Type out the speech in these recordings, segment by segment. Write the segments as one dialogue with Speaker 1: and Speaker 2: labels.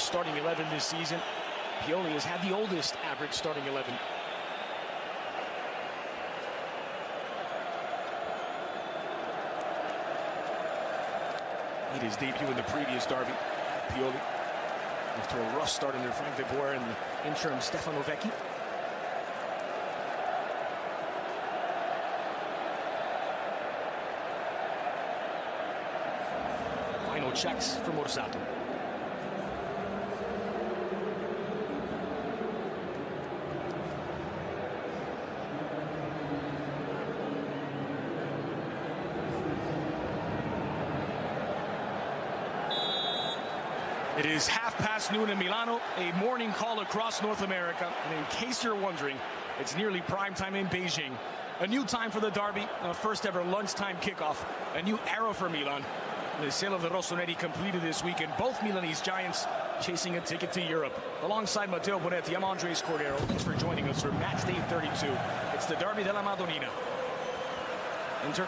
Speaker 1: starting 11 this season. Pioli has had the oldest average starting 11. Made his debut in the previous derby. Pioli, after a rough start under Frank de Boer and the interim Stefano Vecchi. Final checks from Orsato. It is noon in Milano, a morning call across North America. And in case you're wondering, it's nearly prime time in Beijing. A new time for the derby, a first ever lunchtime kickoff, a new era for Milan. The sale of the Rossoneri completed this weekend. Both Milanese giants chasing a ticket to Europe. Alongside Matteo Bonetti, I'm Andres Cordero. Thanks for joining us for match day 32. It's the Derby della Madonnina. Inter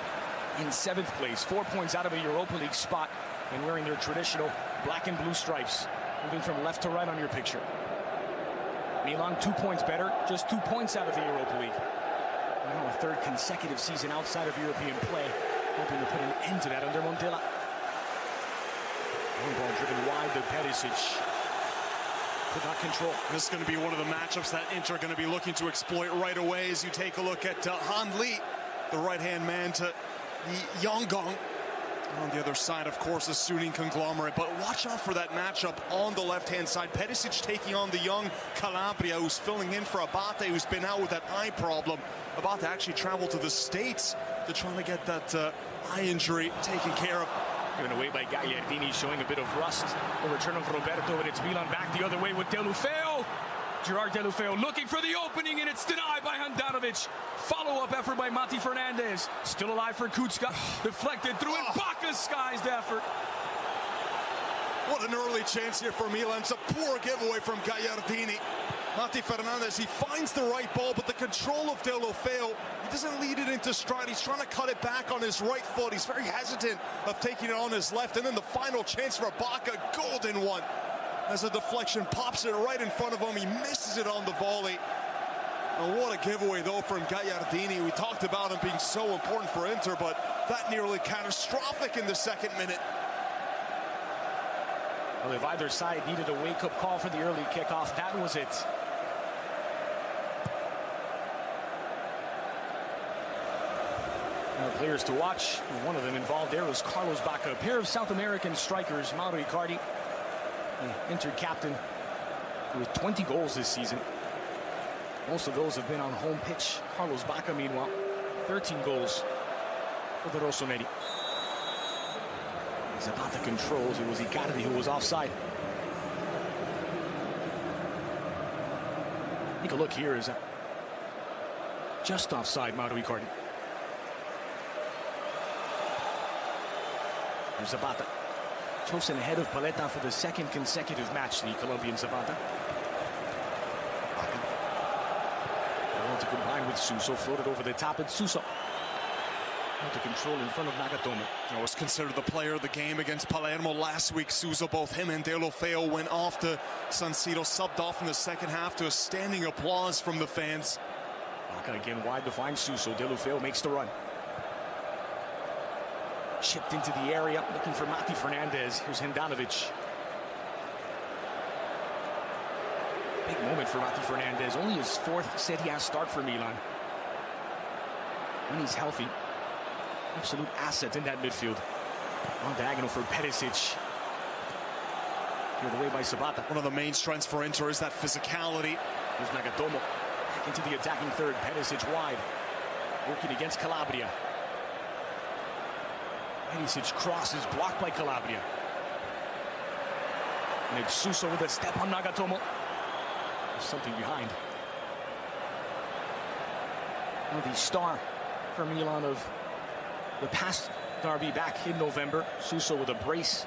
Speaker 1: in 7th place, 4 points out of a Europa League spot, and wearing their traditional black and blue stripes. Moving from left to right on your picture. Milan 2 points better, just 2 points out of the Europa League. Now a third consecutive season outside of European play, hoping to put an end to that under Montella. Long ball driven wide to Perisic. Could not control.
Speaker 2: This is going to be one of the matchups that Inter are going to be looking to exploit right away as you take a look at Han Lee, the right-hand man to the Yonggong. On the other side, of course, a Suning conglomerate. But watch out for that matchup on the left-hand side. Perisic taking on the young Calabria, who's filling in for Abate, who's been out with that eye problem. Abate actually traveled to the States to try to get that eye injury taken care of.
Speaker 1: Given away by Gagliardini, showing a bit of rust. The return of Roberto, and it's Milan back the other way with Deulofeu. Gerard Deulofeu looking for the opening, and it's denied by Handanovic. Follow-up effort by Mati Fernandez. Still alive for Kucka. Deflected through, and Bacca skies the effort.
Speaker 2: What an early chance here for Milan. It's a poor giveaway from Gagliardini. Mati Fernandez, he finds the right ball, but the control of Deulofeu, he doesn't lead it into stride. He's trying to cut it back on his right foot. He's very hesitant of taking it on his left. And then the final chance for Bacca, golden one. As a deflection pops it right in front of him, he misses it on the volley. And what a giveaway though from Gagliardini. We talked about him being so important for Inter, but that nearly catastrophic in the second minute.
Speaker 1: Well, if either side needed a wake-up call for the early kickoff, that was it. Now, players to watch. One of them involved there was Carlos Bacca. A pair of South American strikers, Mauro Icardi, the Inter captain, with 20 goals this season. Most of those have been on home pitch. Carlos Bacca, meanwhile, 13 goals for the Rossoneri. Zapata controls. It was Icardi who was offside. Take a look here. Is just offside, Mauro Icardi. There's Zapata. Chosen ahead of Paletta for the second consecutive match, the Colombian Zapata. To combine with Suso, floated over the top at Suso. To control in front of Nagatomo.
Speaker 2: I was considered the player of the game against Palermo last week. Suso, both him and Deulofeu went off to San Siro, subbed off in the second half to a standing applause from the fans.
Speaker 1: Bacca again wide to find Suso. Deulofeu makes the run. Chipped into the area, looking for Mati Fernandez. Here's Handanovic. Big moment for Mati Fernandez. Only his 4th Serie A start for Milan. When he's healthy, absolute asset in that midfield. On diagonal for Perisic. Cleared away by Zapata.
Speaker 2: One of the main strengths for Inter is that physicality.
Speaker 1: There's Nagatomo. Back into the attacking third. Perisic wide. Working against Calabria. Perisic crosses, blocked by Calabria. And it's Suso with a step on Nagatomo. There's something behind. Now the star for Milan of the past derby back in November. Suso with a brace.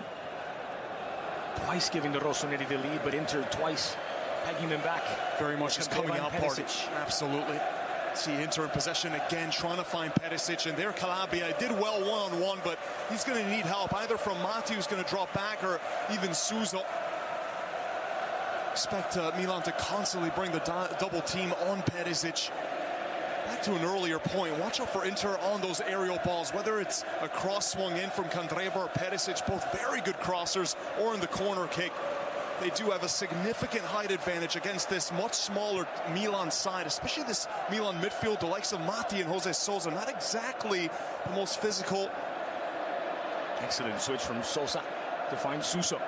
Speaker 1: Twice giving the Rossoneri the lead, but Inter twice pegging them back.
Speaker 2: Very much his coming out party. Absolutely. See Inter in possession again, trying to find Perisic, and there Calabria did well one-on-one, but he's going to need help either from Mati, who's going to drop back, or even Suso. expect Milan to constantly bring the double team on Perisic. Back to an earlier point, watch out for Inter on those aerial balls, whether it's a cross swung in from Candreva or Perisic, both very good crossers, or in the corner kick. They do have a significant height advantage against this much smaller Milan side, especially this Milan midfield, the likes of Matti and Jose Sousa, not exactly the most physical.
Speaker 1: Excellent switch from Sousa to find Suso.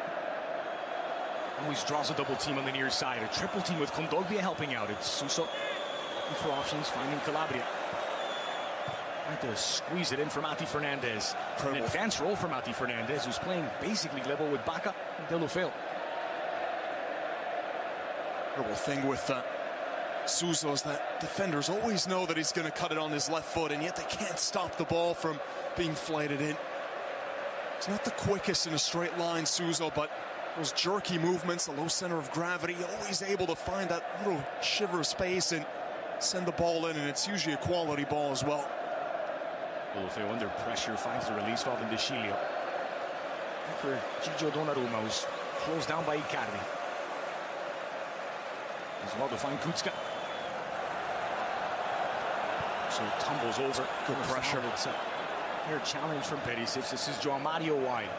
Speaker 1: Always draws a double team on the near side. A triple team with Kondogbia helping out. It's Suso looking for options, finding Calabria. Trying to squeeze it in for Mati Fernandez. An advanced role for Mati Fernandez, who's playing basically level with Bacca and Deulofeu.
Speaker 2: Terrible thing with Suso is that defenders always know that he's going to cut it on his left foot, and yet they can't stop the ball from being flighted in. It's not the quickest in a straight line, Suso, but those jerky movements, the low center of gravity, always able to find that little shiver of space and send the ball in, and it's usually a quality ball as well.
Speaker 1: Deulofeu under pressure finds the release valve in De Sciglio. For Gigio Donnarumma, who's closed down by Icardi. As well to find Kucka. So tumbles over. Good pressure. It's a clear challenge from Perisic. This is João Mario wide.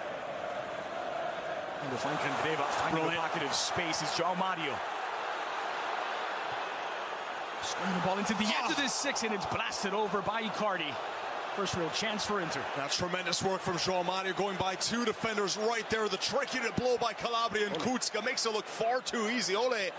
Speaker 1: And to find Candreva, finding a pocket of space is João Mario. Swinging the ball into the end of this six, and it's blasted over by Icardi. First real chance for Inter.
Speaker 2: That's tremendous work from João Mario, going by two defenders right there. The tricky to blow by Calabria, and Kucka makes it look far too easy. Ole.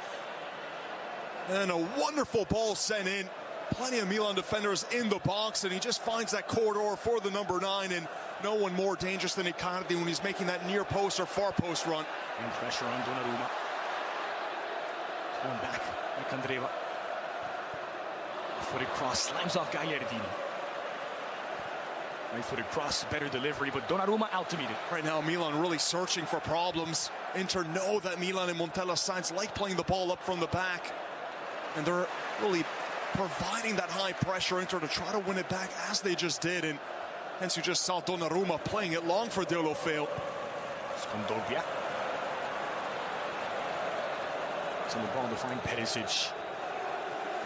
Speaker 2: And a wonderful ball sent in. Plenty of Milan defenders in the box, and he just finds that corridor for the number 9, and no one more dangerous than Icardi when he's making that near post or far post run.
Speaker 1: And pressure on Donnarumma. Going back by Candreva. Footed cross, slams off Gagliardini. Right-footed cross, better delivery, but Donnarumma out to meet it.
Speaker 2: Right now, Milan really searching for problems. Inter know that Milan and Montella sides like playing the ball up from the back, and they're really providing that high pressure Inter to try to win it back as they just did, and hence you just saw Donnarumma playing it long for Deulofeu.
Speaker 1: It's Kondogbia. Send the ball to find Perisic.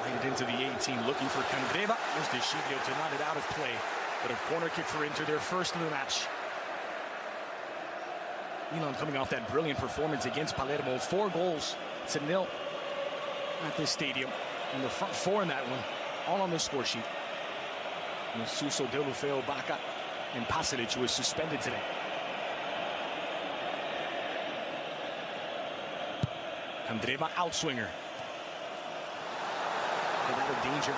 Speaker 1: Played it into the 18, looking for Candreva. There's De Sciglio to nod it out of play. But a corner kick for Inter, their first of the match. Milan coming off that brilliant performance against Palermo. 4 goals to 0 at this stadium. And the front 4 in that one, all on the score sheet. And Suso, Deulofeu, Bacca, and Pasalic, who was suspended today. Candreva, outswinger. Get out of danger.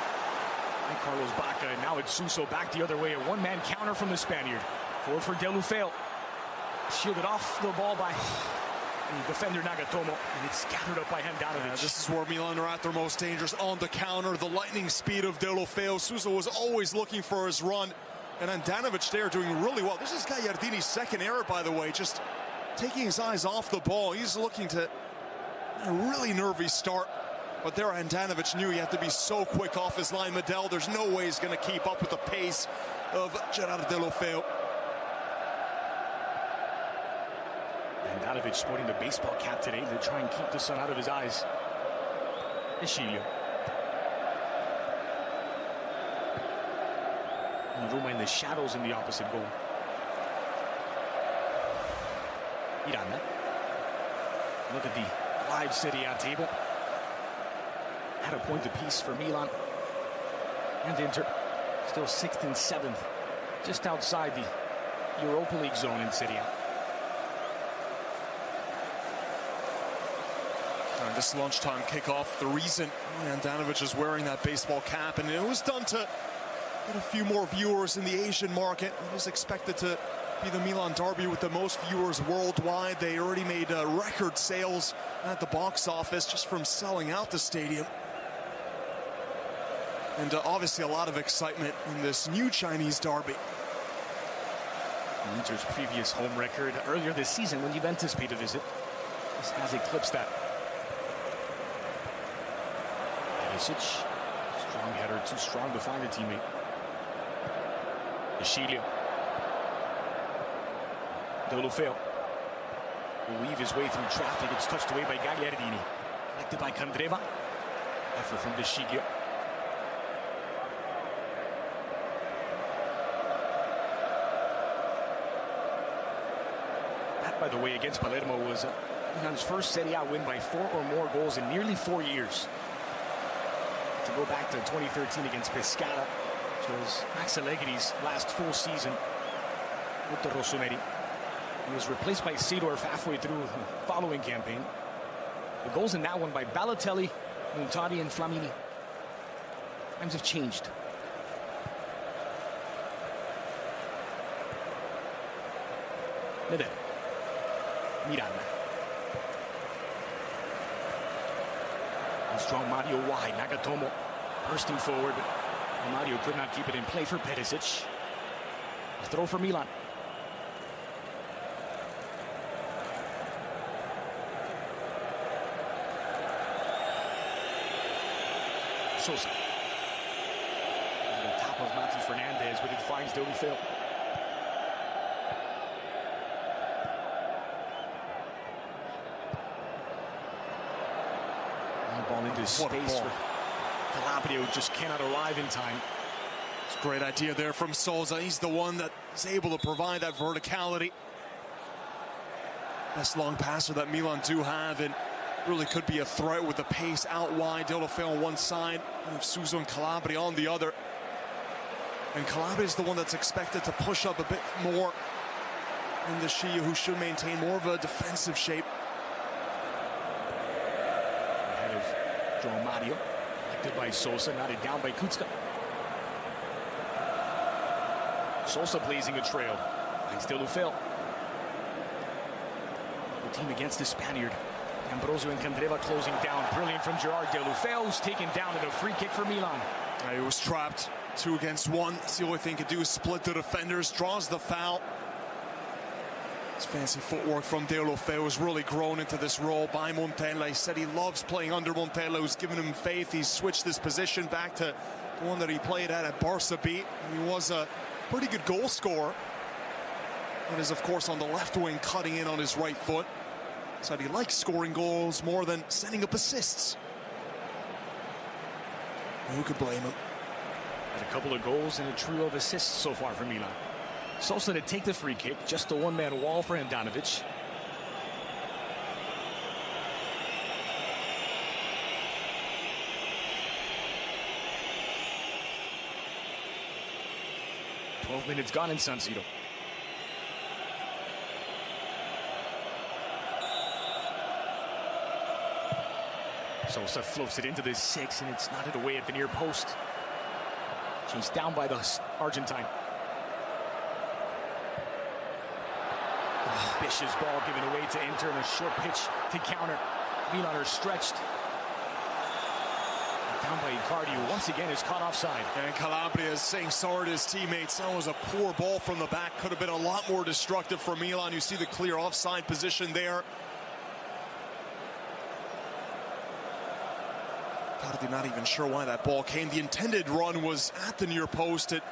Speaker 1: And Carlos Bacca, and now it's Suso back the other way. A one-man counter from the Spaniard. Forward for Deulofeu. Shielded off the ball by the defender Nagatomo, and it's gathered up by Handanovic.
Speaker 2: This is where Milan are at their most dangerous on the counter. The lightning speed of Deulofeu. Suso was always looking for his run, and Handanovic there doing really well. This is Gagliardini's second error, by the way, just taking his eyes off the ball. He's looking to a really nervy start. But there, Handanovic knew he had to be so quick off his line. Medel, there's no way he's going to keep up with the pace of Gerard Deulofeu.
Speaker 1: Handanovic sporting the baseball cap today to try and keep the sun out of his eyes. De Sciglio. Roma in the shadows in the opposite goal. Miranda. Look at the live Serie A table. At a point apiece for Milan and Inter. Still 6th and 7th, just outside the Europa League zone in Serie A.
Speaker 2: This lunchtime kickoff, the reason Handanovic is wearing that baseball cap, and it was done to get a few more viewers in the Asian market. It was expected to be the Milan derby with the most viewers worldwide. They already made record sales at the box office just from selling out the stadium. And obviously a lot of excitement in this new Chinese derby.
Speaker 1: Inter's previous home record earlier this season when Juventus paid a visit. This has eclipsed that. Perisic, strong header, too strong to find a teammate. De Sciglio. Deulofeu. will weave his way through traffic. It's touched away by Gagliardini. Collected by Candreva. Effort from De Sciglio. That, by the way, against Palermo was Milan's first Serie A win by 4 or more goals in nearly 4 years. To go back to 2013 against Pescara, which was Max Allegri's last full season with the Rossoneri. He was replaced by Seedorf halfway through the following campaign. The goals in that one by Balotelli, Montari, and Flamini. Times have changed. Nede. Miranda. He's drawn Mario wide. Nagatomo bursting forward, but Mario could not keep it in play for Perisic. A throw for Milan. Sosa. Over the top of Mati Fernandez, but it finds Deulofeu. Ball into space for Calabria, who just cannot arrive in time.
Speaker 2: It's a great idea there from Sousa. He's the one that is able to provide that verticality. Best long passer that Milan do have, and really could be a threat with the pace out wide. Deulofeu on one side, and Suso and Calabria on the other. And Calabria is the one that's expected to push up a bit more. And De Sciglio, who should maintain more of a defensive shape.
Speaker 1: João Mario, collected by Sosa, knotted down by Kucka. Sosa blazing a trail. Finds Deulofeu. The team against the Spaniard. Ambrosio and Candreva closing down. Brilliant from Gerard Deulofeu, who's taken down in a free kick for Milan.
Speaker 2: He was trapped 2 against 1. That's the only thing he could do is split the defenders, draws the foul. His fancy footwork from Deulofeu has really grown into this role by Montella. He said he loves playing under Montella, who's given him faith. He's switched his position back to the one that he played at Barca B. He was a pretty good goal scorer. And is, of course, on the left wing, cutting in on his right foot. Said he likes scoring goals more than sending up assists. Who could blame him?
Speaker 1: A couple of goals and a trio of assists so far for Milan. Sosa to take the free kick, just a one-man wall for Handanovic. "12 minutes gone in San Siro. Sosa floats it into the 6, and it's knotted away at the near post. Chased down by the Argentine. Ambitious ball given away to Inter, and a short pitch to counter. Milan are stretched. Down by Icardi, who once again is caught offside.
Speaker 2: And Calabria is saying sorry to his teammates. That was a poor ball from the back. Could have been a lot more destructive for Milan. You see the clear offside position there. Icardi not even sure why that ball came. The intended run was at the near post. It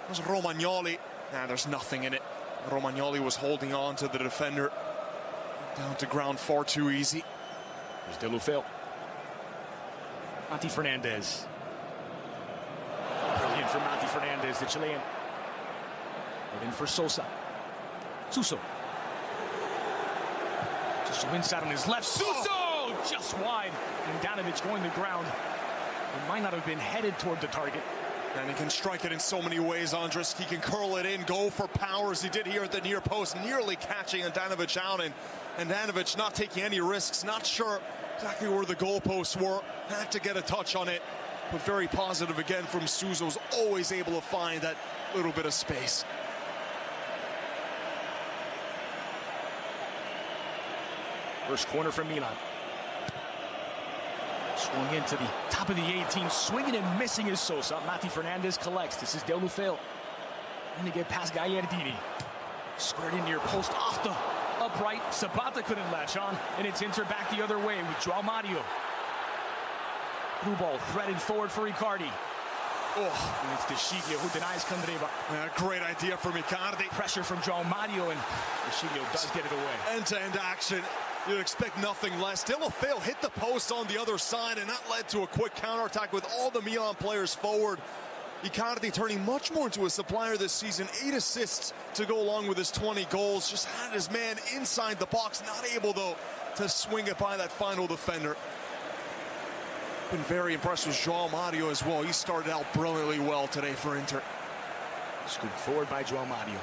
Speaker 2: was Romagnoli. Nah, there's nothing in it. Romagnoli was holding on to the defender. Down to ground far too easy.
Speaker 1: There's Deulofeu. Mati Fernandez. Brilliant from Mati Fernandez, the Chilean. Put in for Sosa. Suso. Suso inside on his left. Suso! Just wide. And Handanovic going to ground. It might not have been headed toward the target.
Speaker 2: And he can strike it in so many ways, Andres. He can curl it in, go for power as he did here at the near post, nearly catching Handanovic out. And Handanovic not taking any risks, not sure exactly where the goalposts were. Had to get a touch on it, but very positive again from Suso's, always able to find that little bit of space.
Speaker 1: First corner from Milan. Swung into the top of the 18, swinging and missing is Sosa. Mati Fernandez collects. This is Deulofeu. And to get past Gagliardini. Squared in near post off the upright. Zapata couldn't latch on, and it's Inter back the other way with João Mario. Through ball threaded forward for Icardi.
Speaker 2: Oh,
Speaker 1: And it's De Sciglio who denies Candreva.
Speaker 2: yeah, great idea from Icardi.
Speaker 1: Pressure from João Mario, and De Sciglio does get it away.
Speaker 2: End-to-end action. You'd expect nothing less. Deulofeu hit the post on the other side, and that led to a quick counterattack with all the Milan players forward. Icardi turning much more into a supplier this season. 8 assists to go along with his 20 goals. Just had his man inside the box. Not able, though, to swing it by that final defender. Been very impressed with João Mario as well. He started out brilliantly well today for Inter.
Speaker 1: Scooped forward by João Mario.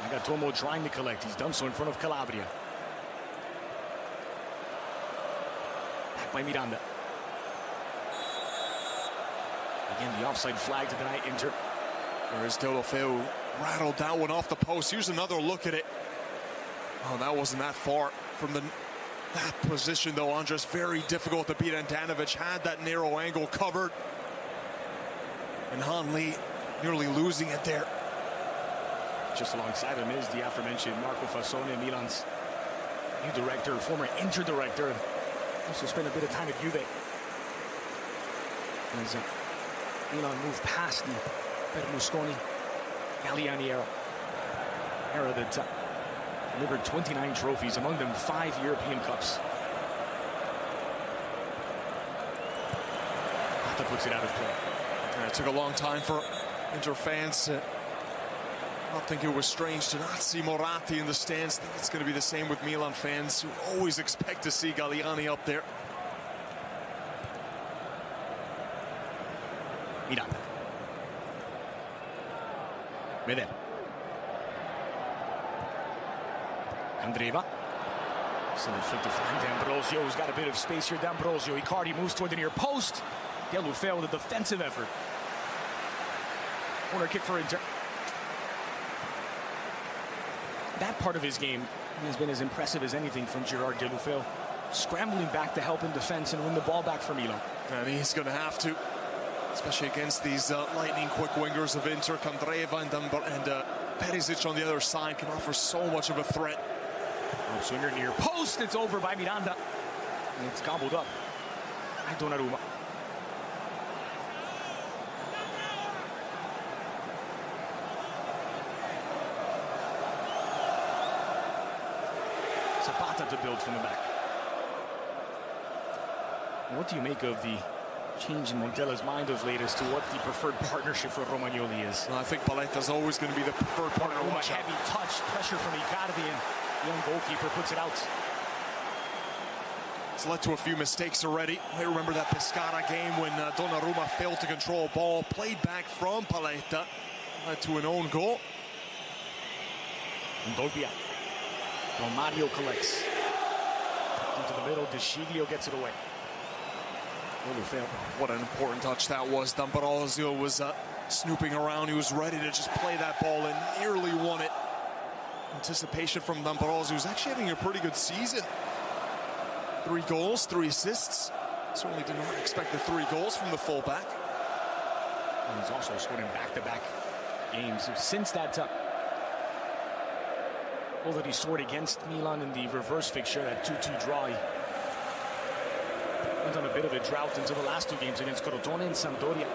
Speaker 1: Nagatomo trying to collect. He's done so in front of Calabria. Back by Miranda. Again, the offside flag to deny Inter.
Speaker 2: Whereas Deulofeu rattled that one off the post. Here's another look at it. Oh, that wasn't that far from that position, though, Andres. Very difficult to beat. Andanovic had that narrow angle covered. And Han Lee nearly losing it there.
Speaker 1: Just alongside him is the aforementioned Marco Fassone, Milan's new director, former Inter director. Also spent a bit of time at Juve. As Milan moved past the Berlusconi, Galliani era that delivered 29 trophies, among them 5 European Cups. Mata puts it out of play.
Speaker 2: It took a long time for Inter fans. I don't think it was strange to not see Moratti in the stands. I think it's going to be the same with Milan fans, who always expect to see Galliani up there.
Speaker 1: Miranda. Medel. Candreva. So they flick to find D'Ambrosio, who's got a bit of space here. D'Ambrosio. Icardi moves toward the near post. Deulofeu with a defensive effort. Corner kick for Inter. That part of his game has been as impressive as anything from Gerard Deulofeu. Scrambling back to help in defense and win the ball back for Milan.
Speaker 2: And he's going to have to, especially against these lightning-quick wingers of Inter. Candreva and Perisic on the other side can offer so much of a threat.
Speaker 1: Oh, swinger near post. It's over by Miranda. And it's gobbled up by Donnarumma. Zapata to build from the back. What do you make of the change in Montella's mind of late as to what the preferred partnership for Romagnoli is?
Speaker 2: Well, I think Palletta's always going to be the preferred partner.
Speaker 1: A heavy touch, pressure from Icardi, and the young goalkeeper puts it out.
Speaker 2: It's led to a few mistakes already. I remember that Pescara game when Donnarumma failed to control a ball, played back from Palletta, led to an own goal.
Speaker 1: Ndobia. Well, Mario collects. Into the middle, De Sciglio gets it away.
Speaker 2: What an important touch that was. D'Ambrosio was snooping around. He was ready to just play that ball and nearly won it. Anticipation from D'Ambrosio, who's actually having a pretty good season. 3 goals, 3 assists. Certainly did not expect the 3 goals from the fullback.
Speaker 1: And he's also scored in back-to-back games since that goal that he scored against Milan in the reverse fixture, that 2-2 draw. He went on a bit of a drought until the last 2 games against Crotone and Sampdoria.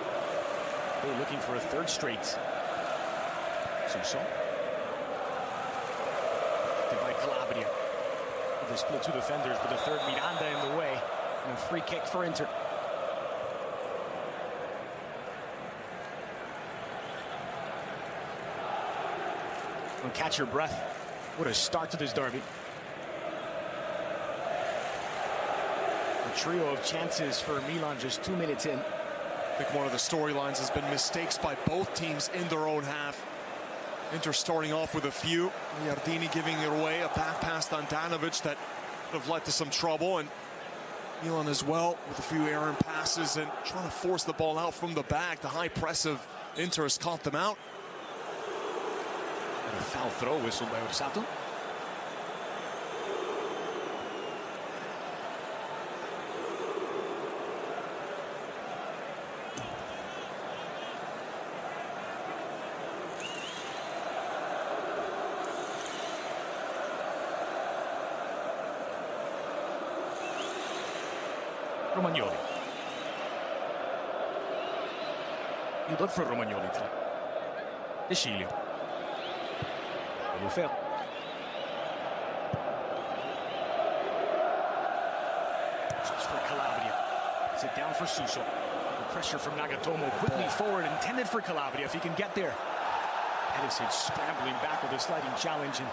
Speaker 1: They're looking for a 3rd straight. So. By Calabria. They split 2 defenders, but the 3rd Miranda in the way. And a free kick for Inter. And catch your breath. What a start to this derby. A trio of chances for Milan just 2 minutes in.
Speaker 2: I think one of the storylines has been mistakes by both teams in their own half. Inter starting off with a few. Iardini giving it away, a back pass to Andanovic that could have led to some trouble, and Milan as well with a few errant passes and trying to force the ball out from the back. The high press of Inter has caught them out.
Speaker 1: And a foul throw whistled by Orsato. Romagnoli. You look for Romagnoli today. De Sciglio. Deulofeu. Just for Calabria. It's it down for Suso. The pressure from Nagatomo quickly forward, intended for Calabria if he can get there. Perisic scrambling back with a sliding challenge, and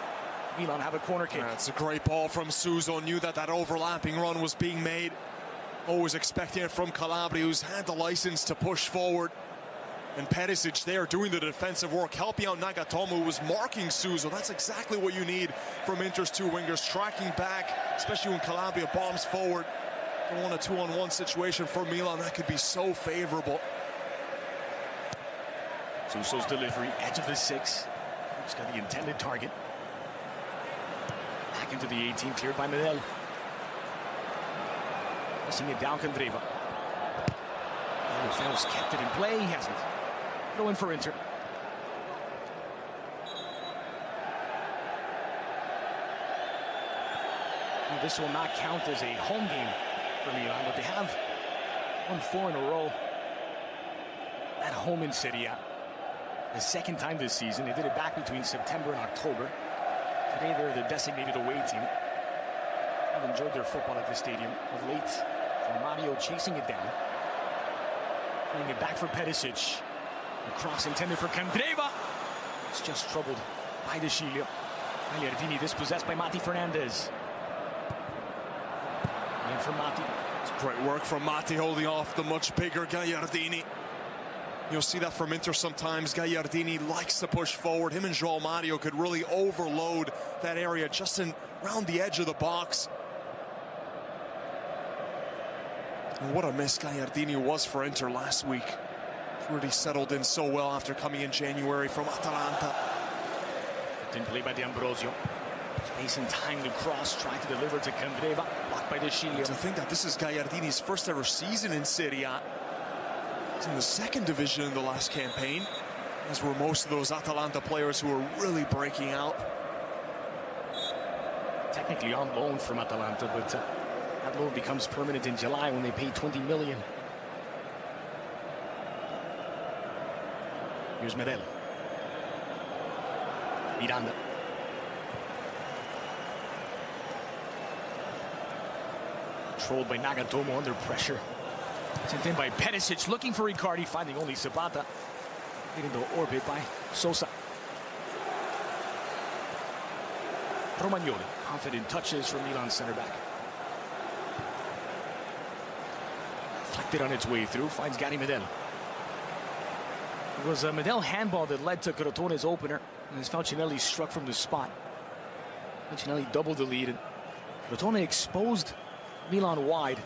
Speaker 1: Milan have a corner kick.
Speaker 2: That's a great ball from Suso. Knew that overlapping run was being made. Always expecting it from Calabria, who's had the license to push forward. And Perisic there doing the defensive work, helping out Nagatomo, who was marking Suso. That's exactly what you need from Inter's two wingers, tracking back, especially when Calabria bombs forward. Don't want a 2-on-1 situation for Milan. That could be so favorable.
Speaker 1: Suso's delivery, edge of the 6. He's got the intended target. Back into the 18, cleared by Medel. Pressing it down, Candreva. Deulofeu's kept it in play. He hasn't. Throw in for Inter. Well, this will not count as a home game for Milan, but they have won 4 in a row at home in Serie A. The second time this season. They did it back between September and October. Today they're the designated away team. I've enjoyed their football at the stadium of late. Mario chasing it down. Playing it back for Perisic. A cross intended for Candreva. It's just troubled by De Sciglio. Gagliardini dispossessed by Mati Fernandez. And for Mati.
Speaker 2: It's great work from Mati, holding off the much bigger Gagliardini. You'll see that from Inter sometimes. Gagliardini likes to push forward. Him and João Mario could really overload that area just around the edge of the box. And what a miss Gagliardini was for Inter last week. Really settled in so well after coming in January from Atalanta.
Speaker 1: Didn't play by D'Ambrosio. Space and time to cross, trying to deliver to Candreva. Blocked by De Sciglio.
Speaker 2: To think that this is Gagliardini's first ever season in Serie A. He's in the second division in the last campaign, as were most of those Atalanta players who were really breaking out.
Speaker 1: Technically on loan from Atalanta, but that loan becomes permanent in July when they pay 20 million. Here's Medel. Miranda. Controlled by Nagatomo under pressure. Sent in by Perisic, looking for Riccardi, finding only Zapata. Hit into orbit by Sosa. Romagnoli, confident touches from Milan's center back. Flected on its way through, finds Gary Medel. It was a Medel handball that led to Crotone's opener, and as Falcinelli struck from the spot. Falcinelli doubled the lead, and Crotone exposed Milan wide.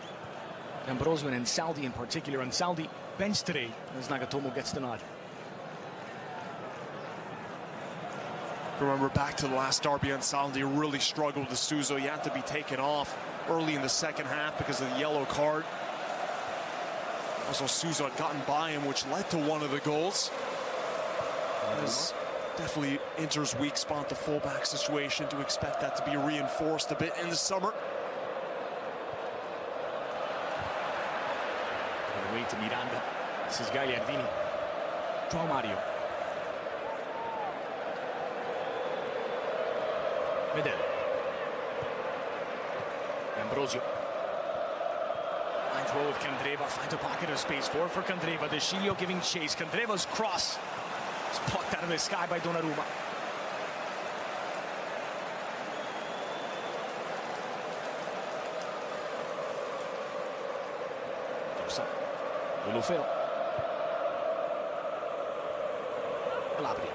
Speaker 1: D'Ambrosio and Ansaldi in particular. Ansaldi benched today as Nagatomo gets the nod.
Speaker 2: Remember back to the last derby, Ansaldi really struggled with Suso. He had to be taken off early in the second half because of the yellow card. Also, Suso had gotten by him, which led to one of the goals. That's definitely Inter's weak spot, the fullback situation, to expect that to be reinforced a bit in the summer.
Speaker 1: Away to Miranda. This is Gagliardini. João Mario. Medel. D'Ambrosio. Finds well with Candreva. Finds a pocket of space. Forward for Candreva. De Sciglio giving chase. Candreva's cross is plucked out of the sky by Donnarumma. Deulofeu. Calabria.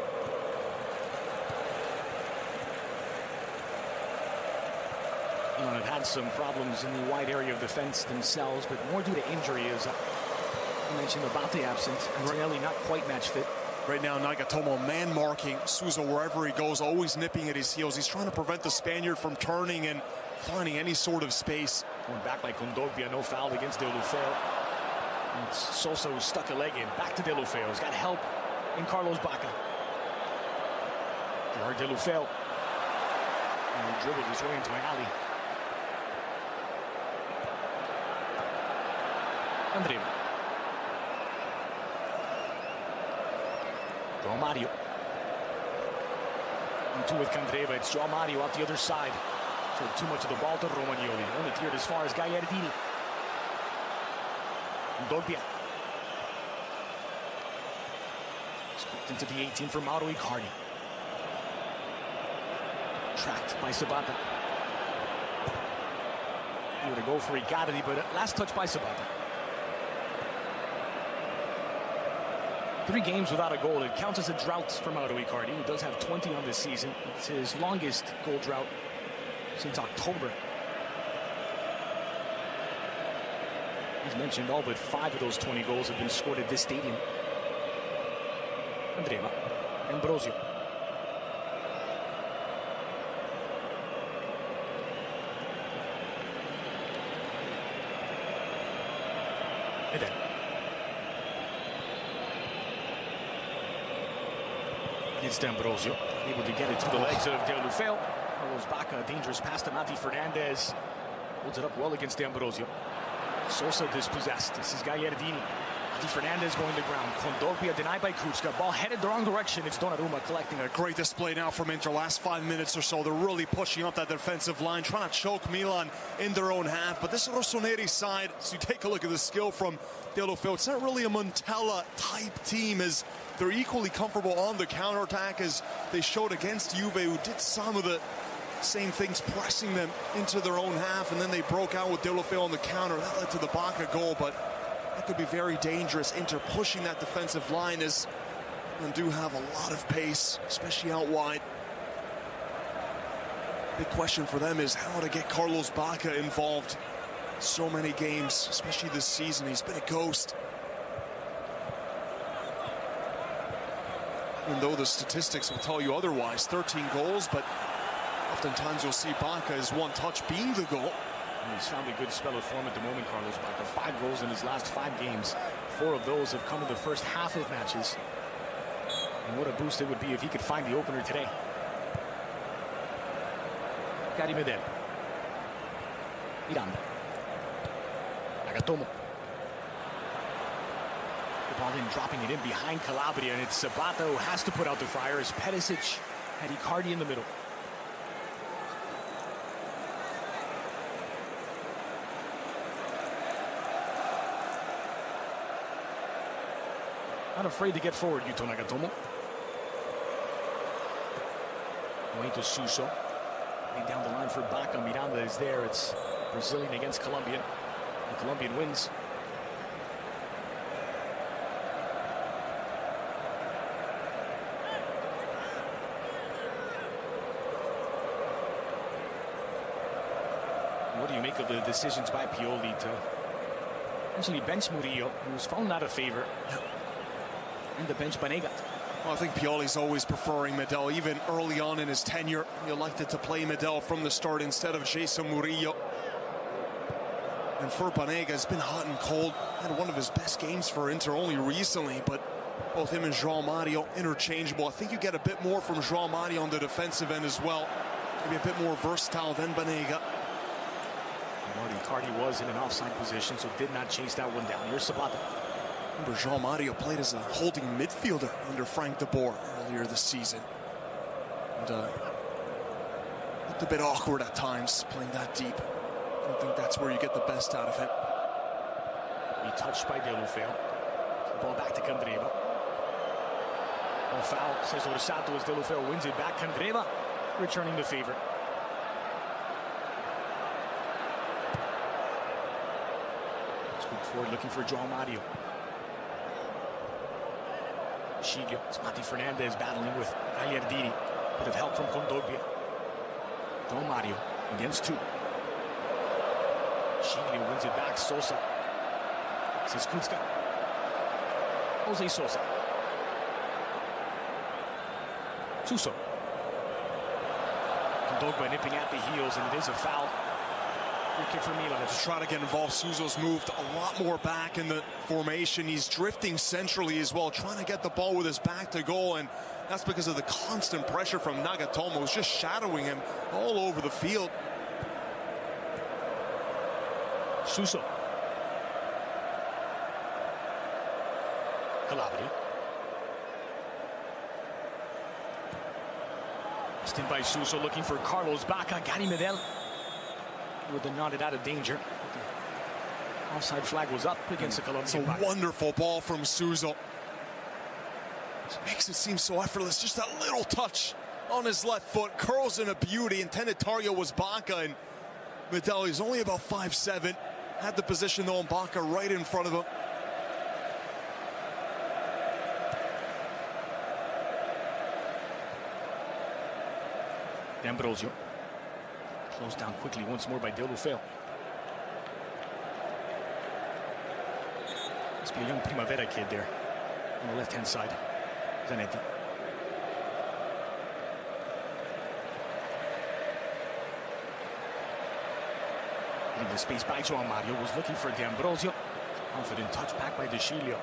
Speaker 1: Milan have had some problems in the wide area of defense themselves, but more due to injury, as you mentioned, Abate absent, and Antonelli not quite match fit.
Speaker 2: Right now, Nagatomo man marking Suso wherever he goes, always nipping at his heels. He's trying to prevent the Spaniard from turning and finding any sort of space.
Speaker 1: Going back by Kondogbia, no foul against Deulofeu. It's Sosa who stuck a leg in. Back to Deulofeu. He's got help in Carlos Bacca. Gerard Deulofeu. And he dribbled his way into an alley. Candreva. João Mario. And two with Candreva. It's João Mario out the other side. Showed too much of the ball to Romagnoli. Only cleared as far as Gagliardini. Dogbia. Scooped into the 18 for Mauro Icardi. Tracked by Sabata. He would go for Icardi, but last touch by Sabata. 3 games without a goal. It counts as a drought for Mauro Icardi, who does have 20 on this season. It's his longest goal drought since October. As mentioned, all but 5 of those 20 goals have been scored at this stadium. Candreva. Ambrosio. Eden. It's D'Ambrosio, able to get it to the legs of Deulofeu. Carlos Bacca, dangerous pass to Mati Fernandez. Holds it up well against D'Ambrosio. Sosa dispossessed. This is Gagliardini. Mati Fernandez going to ground. Kondogbia denied by Kuczka. Ball headed the wrong direction. It's Donnarumma collecting
Speaker 2: A great display now from Inter. Last 5 minutes or so, they're really pushing up that defensive line, trying to choke Milan in their own half. But this Rossoneri side, so you take a look at the skill from Deulofeu. It's not really a Montella-type team, as they're equally comfortable on the counterattack as they showed against Juve, who did some of the same things, pressing them into their own half, and then they broke out with Deulofeu on the counter. That led to the Bacca goal, but that could be very dangerous. Inter pushing that defensive line, as they do have a lot of pace, especially out wide. Big question for them is how to get Carlos Bacca involved. So many games, especially this season, he's been a ghost. Even though the statistics will tell you otherwise, 13 goals, but oftentimes you'll see Bacca's one touch being the goal.
Speaker 1: And he's found a good spell of form at the moment, Carlos Bacca. 5 goals in his last 5 games. 4 of those have come in the first half of matches. And what a boost it would be if he could find the opener today. Gary Medel. Miranda. Nagatomo. The ball in, dropping it in behind Calabria, and it's Sabata who has to put out the fire as Perisic had Icardi in the middle. Not afraid to get forward, Yuto Nagatomo. Going to Suso. Laying down the line for Bacca. Miranda is there. It's Brazilian against Colombian. The Colombian wins. What do you make of the decisions by Pioli to essentially bench Murillo, who's fallen out of favor, and the bench Banega?
Speaker 2: Well, I think Pioli's always preferring Medel. Even early on in his tenure, he elected to play Medel from the start instead of Jason Murillo. And for Banega, it's been hot and cold. Had one of his best games for Inter only recently, but both him and João Mario interchangeable. I think you get a bit more from João Mario on the defensive end as well. Maybe a bit more versatile than Banega.
Speaker 1: Icardi was in an offside position, so did not chase that one down. Here's Sabata.
Speaker 2: Remember, João Mario played as a holding midfielder under Frank de Boer earlier this season. And looked a bit awkward at times, playing that deep. I don't think that's where you get the best out of him.
Speaker 1: He touched by Deulofeu. The ball back to Candreva. No foul, says Orsato, as Deulofeu wins it back. Candreva returning the favor. Scoop forward, looking for João Mario. Sciglio. It's Mati Fernandez battling with Gagliardini. Bit of help from Kondogbia. João Mario against 2. Sciglio wins it back. Sosa. This is Kuczka. Jose Sosa. Suso. Kondogbia nipping at the heels, and it is a foul. Free kick for Milan.
Speaker 2: To try to get involved, Suso's moved a lot more back in the formation. He's drifting centrally as well, trying to get the ball with his back to goal, and that's because of the constant pressure from Nagatomo, who's just shadowing him all over the field.
Speaker 1: Suso. Calabria. Chased in by Suso, looking for Carlos Bacca. Gary Medel would have nodded out of danger. The offside flag was up against the Colombian.
Speaker 2: It's a wonderful ball from Suso. It makes it seem so effortless. Just that little touch on his left foot. Curls in a beauty. Intended target was Bacca, and Medel, he's only about 5'7". Had the position though on Bacca right in front of him.
Speaker 1: D'Ambrosio closed down quickly once more by Deulofeu. Must be a young Primavera kid there on the left-hand side. Zanetti. In the space by João Mario, was looking for D'Ambrosio. Confident touch back by De Sciglio.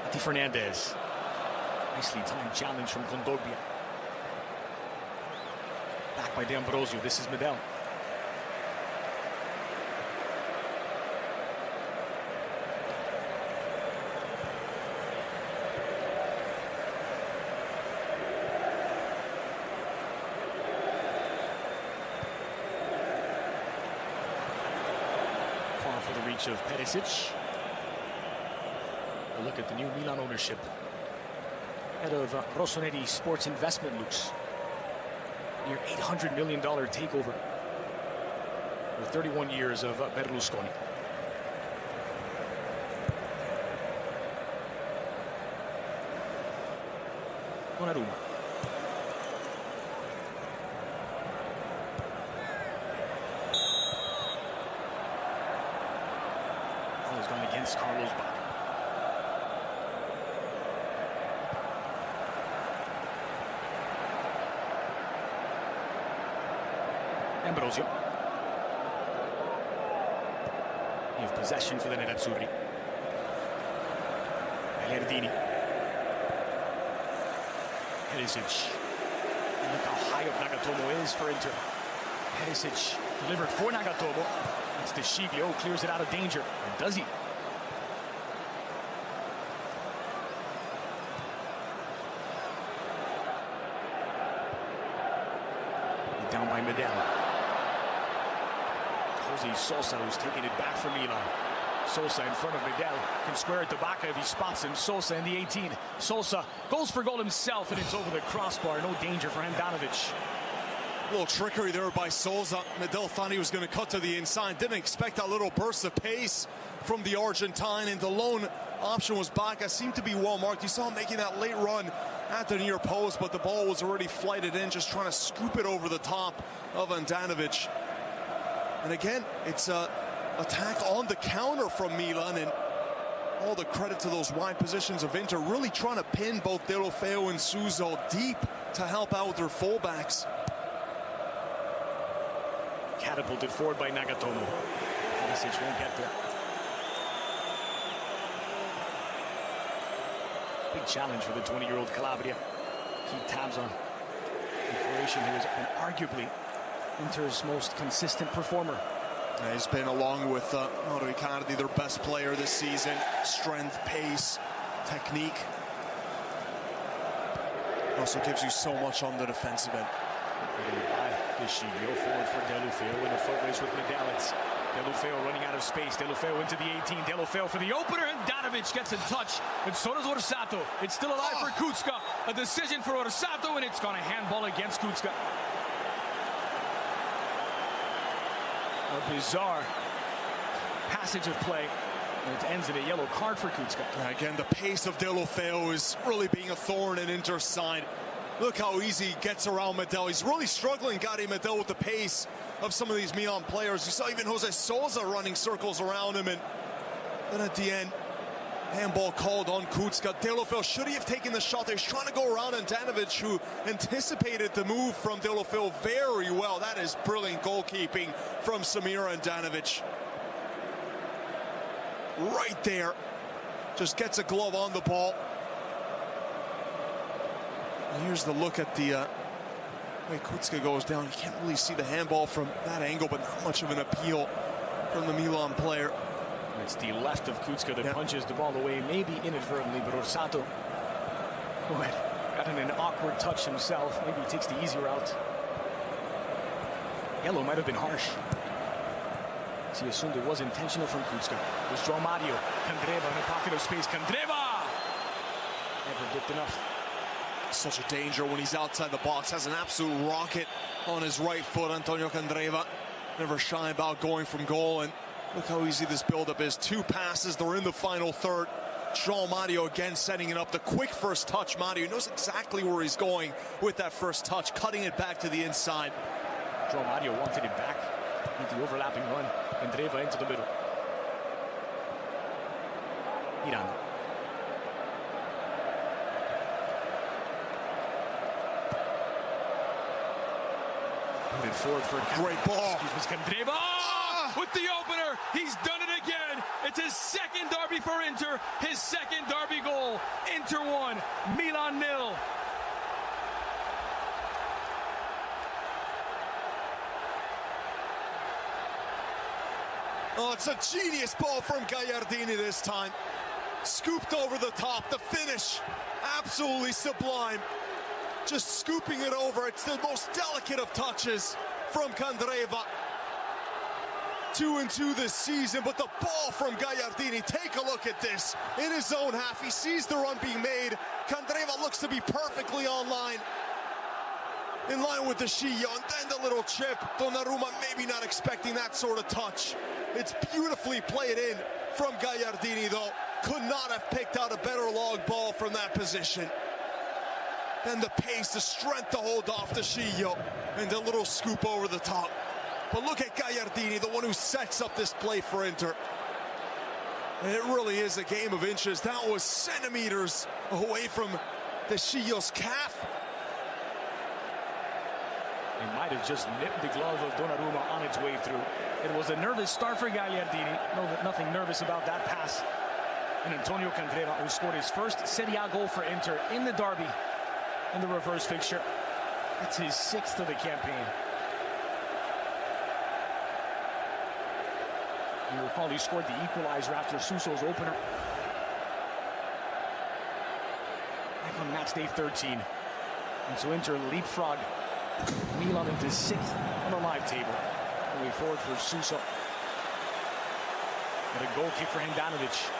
Speaker 1: Mati Fernandez. Nicely timed challenge from Kondogbia. Back by D'Ambrosio. This is Medel. Far for the reach of Perisic. A look at the new Milan ownership. Head of Rossoneri Sports Investment Lux. Near $800 million takeover. With 31 years of Berlusconi. Donnarumma. Ball has gone against Carlos Bacca. D'Ambrosio. You have possession for the Nerazzurri. Gagliardini. Perisic. And look how high up Nagatomo is for Inter. Perisic delivered for Nagatomo. It's De Sciglio, clears it out of danger. And does he? Down by Medel. Jose Sosa, who's taking it back from Milan. Sosa in front of Medel, can square it to Bacca if he spots him. Sosa in the 18. Sosa goes for goal himself, and it's over the crossbar. No danger for Handanovic.
Speaker 2: A little trickery there by Sosa. Medel thought he was going to cut to the inside. Didn't expect that little burst of pace from the Argentine. And the lone option was Bacca. Seemed to be well marked. You saw him making that late run at the near post, but the ball was already flighted in, just trying to scoop it over the top of Handanovic. And again, it's an attack on the counter from Milan, and all the credit to those wide positions of Inter, really trying to pin both Deulofeu and Suso deep to help out with their fullbacks.
Speaker 1: Catapulted forward by Nagatomo. Perisic won't get there. Big challenge for the 20-year-old Calabria. Keep tabs on the Croatian, who has been arguably Inter's most consistent performer.
Speaker 2: He's been, along with Mauro Icardi, their best player this season. Strength, pace, technique. Also gives you so much on the defensive end.
Speaker 1: De Sciglio forward for Deulofeu in a foot race with Medel. It's Deulofeu running out of space. Deulofeu into the 18. Deulofeu for the opener, and Handanovic gets in touch. And so does Orsato. It's still alive for Kucka. A decision for Orsato, and it's gone a handball against Kucka. A bizarre passage of play, and it ends in a yellow card for Kucka.
Speaker 2: Again, the pace of Deulofeu is really being a thorn in Inter's side. Look how easy he gets around Medel. He's really struggling, Gary Medel, with the pace of some of these Milan players. You saw even Jose Sosa running circles around him, and then at the end, handball called on Kucka. Deulofeu, should he have taken the shot there? He's trying to go around Handanovic, who anticipated the move from Deulofeu very well. That is brilliant goalkeeping from Samir Handanovic. Right there. Just gets a glove on the ball. And here's the look at the way Kucka goes down. You can't really see the handball from that angle, but not much of an appeal from the Milan player.
Speaker 1: It's the left of Kucka that punches the ball away, maybe inadvertently, but Orsato, who had gotten an awkward touch himself, maybe he takes the easy route. Yellow might have been harsh. He assumed it was intentional from Kucka. It was João Mario. Candreva in a pocket of space. Candreva! Never dipped enough.
Speaker 2: Such a danger when he's outside the box. Has an absolute rocket on his right foot, Antonio Candreva. Never shy about going from goal, and look how easy this build-up is. 2 passes, they're in the final third. João Mario again setting it up. The quick first touch. Mario knows exactly where he's going with that first touch, cutting it back to the inside.
Speaker 1: João Mario wanted it back with the overlapping run. Candreva into the middle. Miranda. Put it forward for a
Speaker 2: great ball.
Speaker 1: Candreva with the opener. He's done it again. It's his second derby for Inter. His second derby goal. Inter 1, Milan 0.
Speaker 2: Oh, it's a genius ball from Gagliardini this time. Scooped over the top. The finish, absolutely sublime. Just scooping it over. It's the most delicate of touches from Candreva. 2-2 this season, but the ball from Gagliardini, take a look at this. In his own half, he sees the run being made. Candreva looks to be perfectly online. In line with the Schillo, and then the little chip. Donnarumma maybe not expecting that sort of touch. It's beautifully played in from Gagliardini, though. Could not have picked out a better long ball from that position. Then the pace, the strength to hold off the Schillo, and the little scoop over the top. But look at Gagliardini, the one who sets up this play for Inter. And it really is a game of inches. That was centimeters away from the Schillo's calf.
Speaker 1: He might have just nipped the glove of Donnarumma on its way through. It was a nervous start for Gagliardini. Nothing nervous about that pass. And Antonio Candreva, who scored his first Serie A goal for Inter in the derby in the reverse fixture. It's his 6th of the campaign. You recall he scored the equalizer after Suso's opener. Back on match day 13. And so Inter leapfrog Milan into 6th on the live table. Moving forward for Suso. And a goal kick for Handanovic.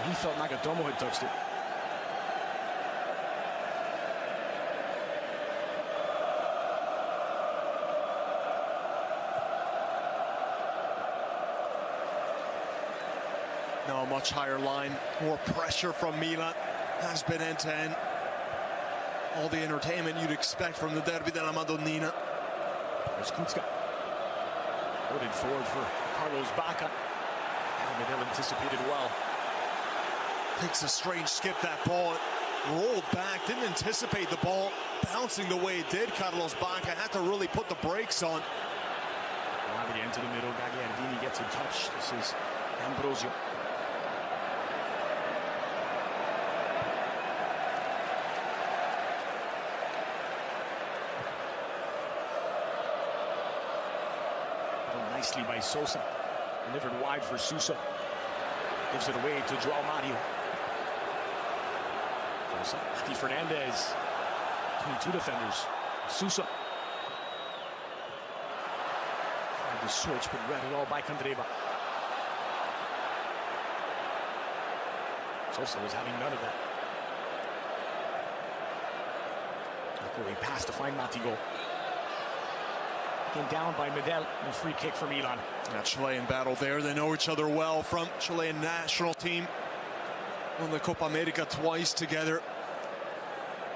Speaker 1: He felt Nagatomo had touched it.
Speaker 2: Now a much higher line, more pressure from Milan. Has been end-to-end. All the entertainment you'd expect from the Derby della Madonnina.
Speaker 1: There's Kucka. Loaded forward for Carlos Bacca. Medel anticipated well.
Speaker 2: Takes a strange skip, that ball. It rolled back, didn't anticipate the ball bouncing the way it did. Carlos Bacca had to really put the brakes on.
Speaker 1: Rabia into the middle. Gagliardini gets a touch. This is Ambrosio. Nicely by Sosa. Delivered wide for Suso. Gives it away to João Mario. Sosa. Di Fernandez. Between 2 defenders. Suso. Tried to switch, but read it all by Candreva. Sosa was having none of that. He passed to find Matigo. Down by Medel, and a free kick for Milan.
Speaker 2: That Chilean battle there. They know each other well from Chilean national team. Won the Copa America twice together.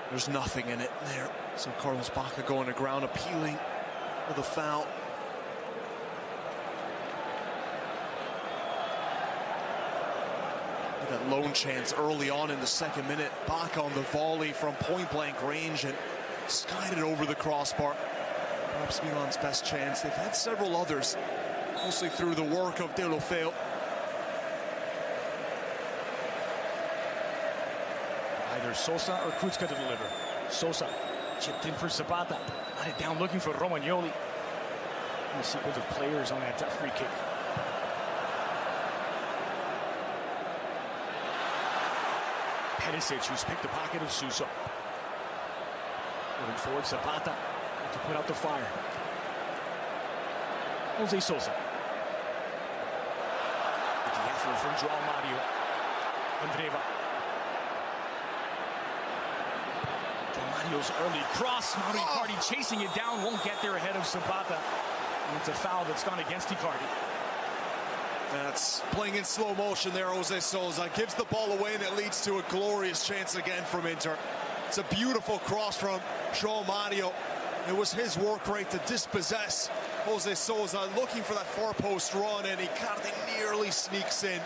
Speaker 2: There's nothing in it there. So Carlos Bacca going to ground, appealing for the foul. That lone chance early on in the 2nd minute. Bacca on the volley from point-blank range and skied it over the crossbar. Perhaps Milan's best chance. They've had several others, mostly through the work of Deulofeu.
Speaker 1: Either Sosa or Kucka to deliver. Sosa chipped in for Zapata. Got it down looking for Romagnoli. And a sequence of players on that free kick. Perisic, who's picked the pocket of Suso. Moving forward, Zapata to put out the fire. Jose Sousa. With the effort from João Mario. Candreva. João Mario's early cross. Mauro Icardi chasing it down, won't get there ahead of Zapata. And it's a foul that's gone against Icardi.
Speaker 2: That's playing in slow motion there, Jose Sousa. Gives the ball away and it leads to a glorious chance again from Inter. It's a beautiful cross from João Mario. It was his work rate to dispossess Jose Sousa, looking for that far post run, and Icardi nearly sneaks in.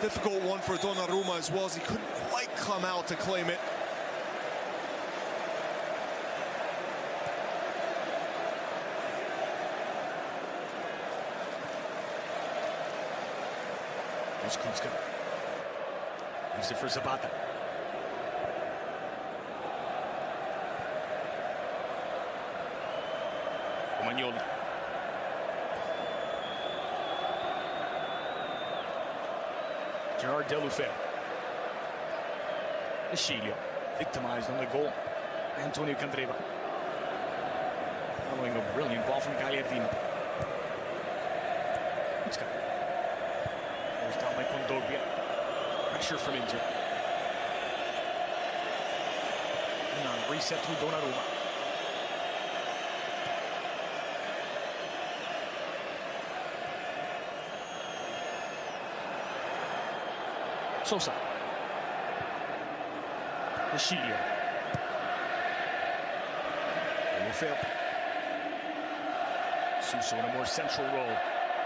Speaker 2: Difficult one for Donnarumma as well, as he couldn't quite come out to claim it.
Speaker 1: Here's Kuzka. Leaves it for Zapata. Romagnoli. Gerard Deulofeu. Eschilio, victimized on the goal. Antonio Candreva. Following a brilliant ball from Gagliardini. Kuzka. Goes down by Kondogbia. Pressure from Inter. Milan reset to Donnarumma. Sosa. Eschilio. Deulofeu. Suso in a more central role.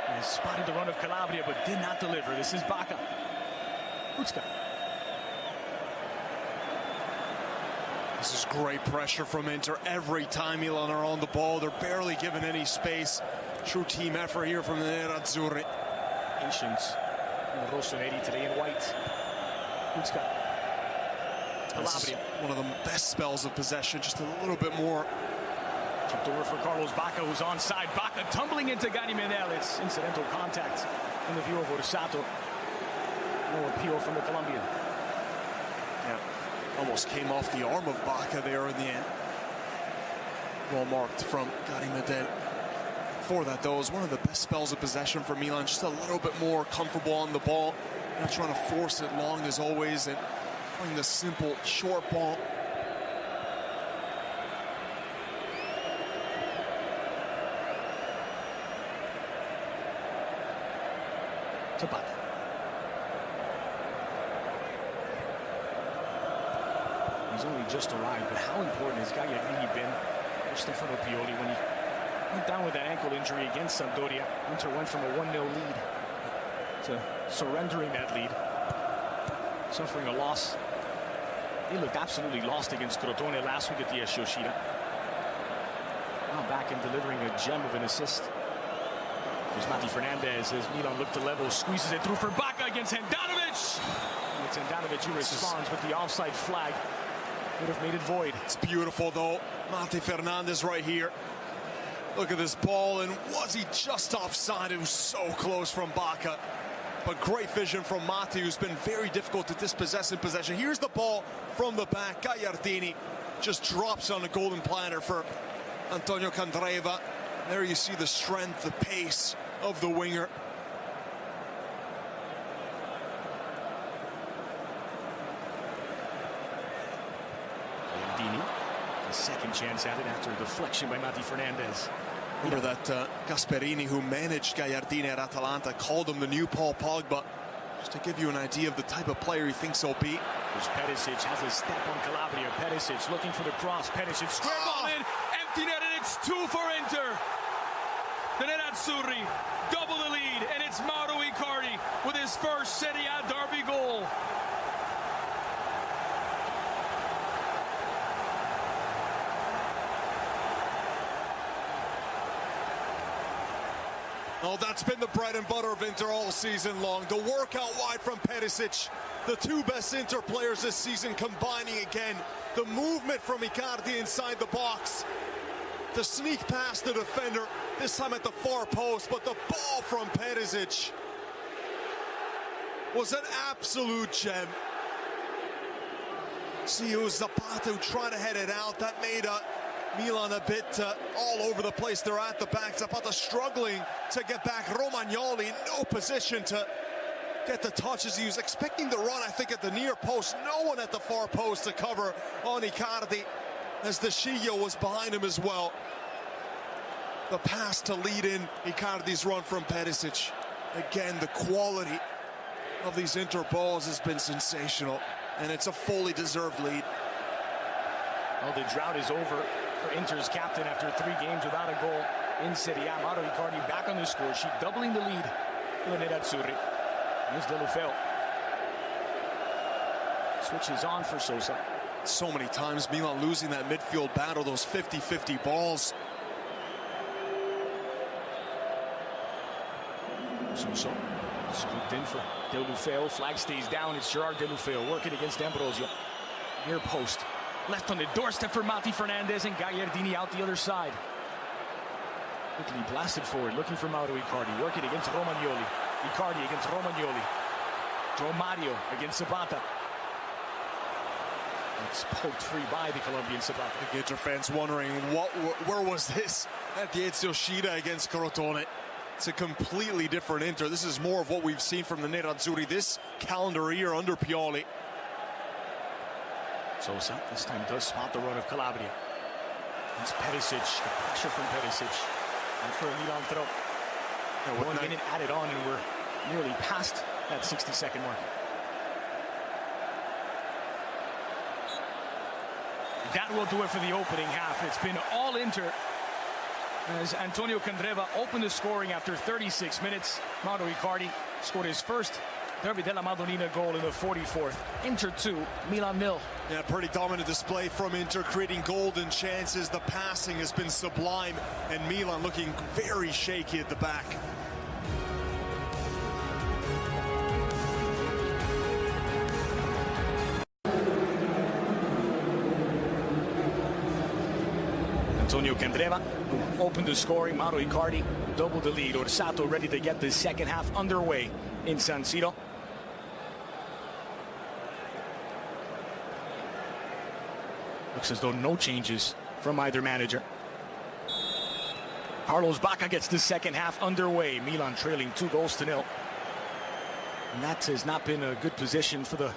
Speaker 1: He has spotted the run of Calabria, but did not deliver. This is Bacca. Kuzka.
Speaker 2: This is great pressure from Inter. Every time Milan are on the ball, they're barely given any space. True team effort here from the Nerazzurri.
Speaker 1: Patience. Rossoneri today in white. Kuzka. Calabria.
Speaker 2: One of the best spells of possession, just a little bit more.
Speaker 1: Tipped over for Carlos Bacca, who's onside. Bacca tumbling into Gary Medel. It's incidental contact in the view of Orsato. No appeal from the Colombian.
Speaker 2: Yeah, almost came off the arm of Bacca there in the end. Well marked from Gary Medel. For that, though, is one of the best spells of possession for Milan. Just a little bit more comfortable on the ball. Not trying to force it long as always, and playing the simple, short ball.
Speaker 1: Zapata. He's only just arrived, but how important has Gagliardini been for Stefano Pioli when he went down with that ankle injury against Sampdoria? Inter went from a 1-0 lead to surrendering that lead, suffering a loss. He looked absolutely lost against Crotone last week at the Yoshida. Now back and delivering a gem of an assist. There's Mati Fernandez as Milan looked to level, squeezes it through for Bacca against Handanovic. And it's Handanovic who responds with the offside flag. Would have made it void.
Speaker 2: It's beautiful, though. Mati Fernandez right here. Look at this ball, and was he just offside? It was so close from Bacca. But great vision from Mati, who's been very difficult to dispossess in possession. Here's the ball from the back. Gagliardini just drops on a golden platter for Antonio Candreva. There you see the strength, the pace of the winger.
Speaker 1: Gagliardini, a second chance at it after a deflection by Mati Fernandez.
Speaker 2: Remember that Gasperini, who managed Gagliardini at Atalanta, called him the new Paul Pogba. Just to give you an idea of the type of player he thinks he'll be.
Speaker 1: There's Perisic, has a step on Calabria. Perisic looking for the cross. Perisic square ball in, empty net, and it's 2 for Inter. The Nerazzurri double the lead, and it's Mauro Icardi with his first Serie A derby goal.
Speaker 2: Oh, that's been the bread and butter of Inter all season long. The work out wide from Perisic. The two best Inter players this season combining again. The movement from Icardi inside the box. The sneak past the defender, this time at the far post, but the ball from Perisic was an absolute gem. See, it was Zapata who tried to head it out. That made Milan a bit all over the place. They're at the back. Zapata struggling to get back. Romagnoli in no position to get the touches. He was expecting the run, I think, at the near post. No one at the far post to cover on Icardi, as De Sciglio was behind him as well. The pass to lead in Icardi's run from Perisic. Again, the quality of these Inter balls has been sensational, and it's a fully deserved lead.
Speaker 1: Well, the drought is over for Inter's captain after 3 games without a goal in Serie A. Mauro Icardi back on the score sheet, doubling the lead for the Nerazzurri. Here's Deulofeu. Switches on for Sosa.
Speaker 2: So many times Milan losing that midfield battle, those 50-50 balls.
Speaker 1: Suso scooped in for Deulofeu. Flag stays down. It's Gerard Deulofeu working against D'Ambrosio. Near post. Left on the doorstep for Mati Fernandez, and Gagliardini out the other side. Quickly blasted forward, looking for Mauro Icardi. Working against Romagnoli. Icardi against Romagnoli. João Mario against Zapata. It's poked free by the Colombian Zapata.
Speaker 2: The Inter fans wondering where was this at the Ezio Shida against Crotone. It's a completely different Inter. This is more of what we've seen from the Nerazzurri this calendar year under Pioli.
Speaker 1: Sosa this time does spot the run of Calabria. It's Perisic, the pressure from Perisic. And for a Milan throw. 1 minute added on, and we're nearly past that 60-second mark. That will do it for the opening half. It's been all Inter, as Antonio Candreva opened the scoring after 36 minutes. Mauro Icardi scored his first Derby della Madonnina goal in the 44th. Inter 2, Milan 0.
Speaker 2: Yeah, pretty dominant display from Inter, creating golden chances. The passing has been sublime, and Milan looking very shaky at the back.
Speaker 1: Antonio Candreva opened the scoring. Mauro Icardi doubled the lead. Orsato ready to get the second half underway in San Siro. Looks as though no changes from either manager. Carlos Bacca gets the second half underway. Milan trailing 2-0. And that has not been a good position for the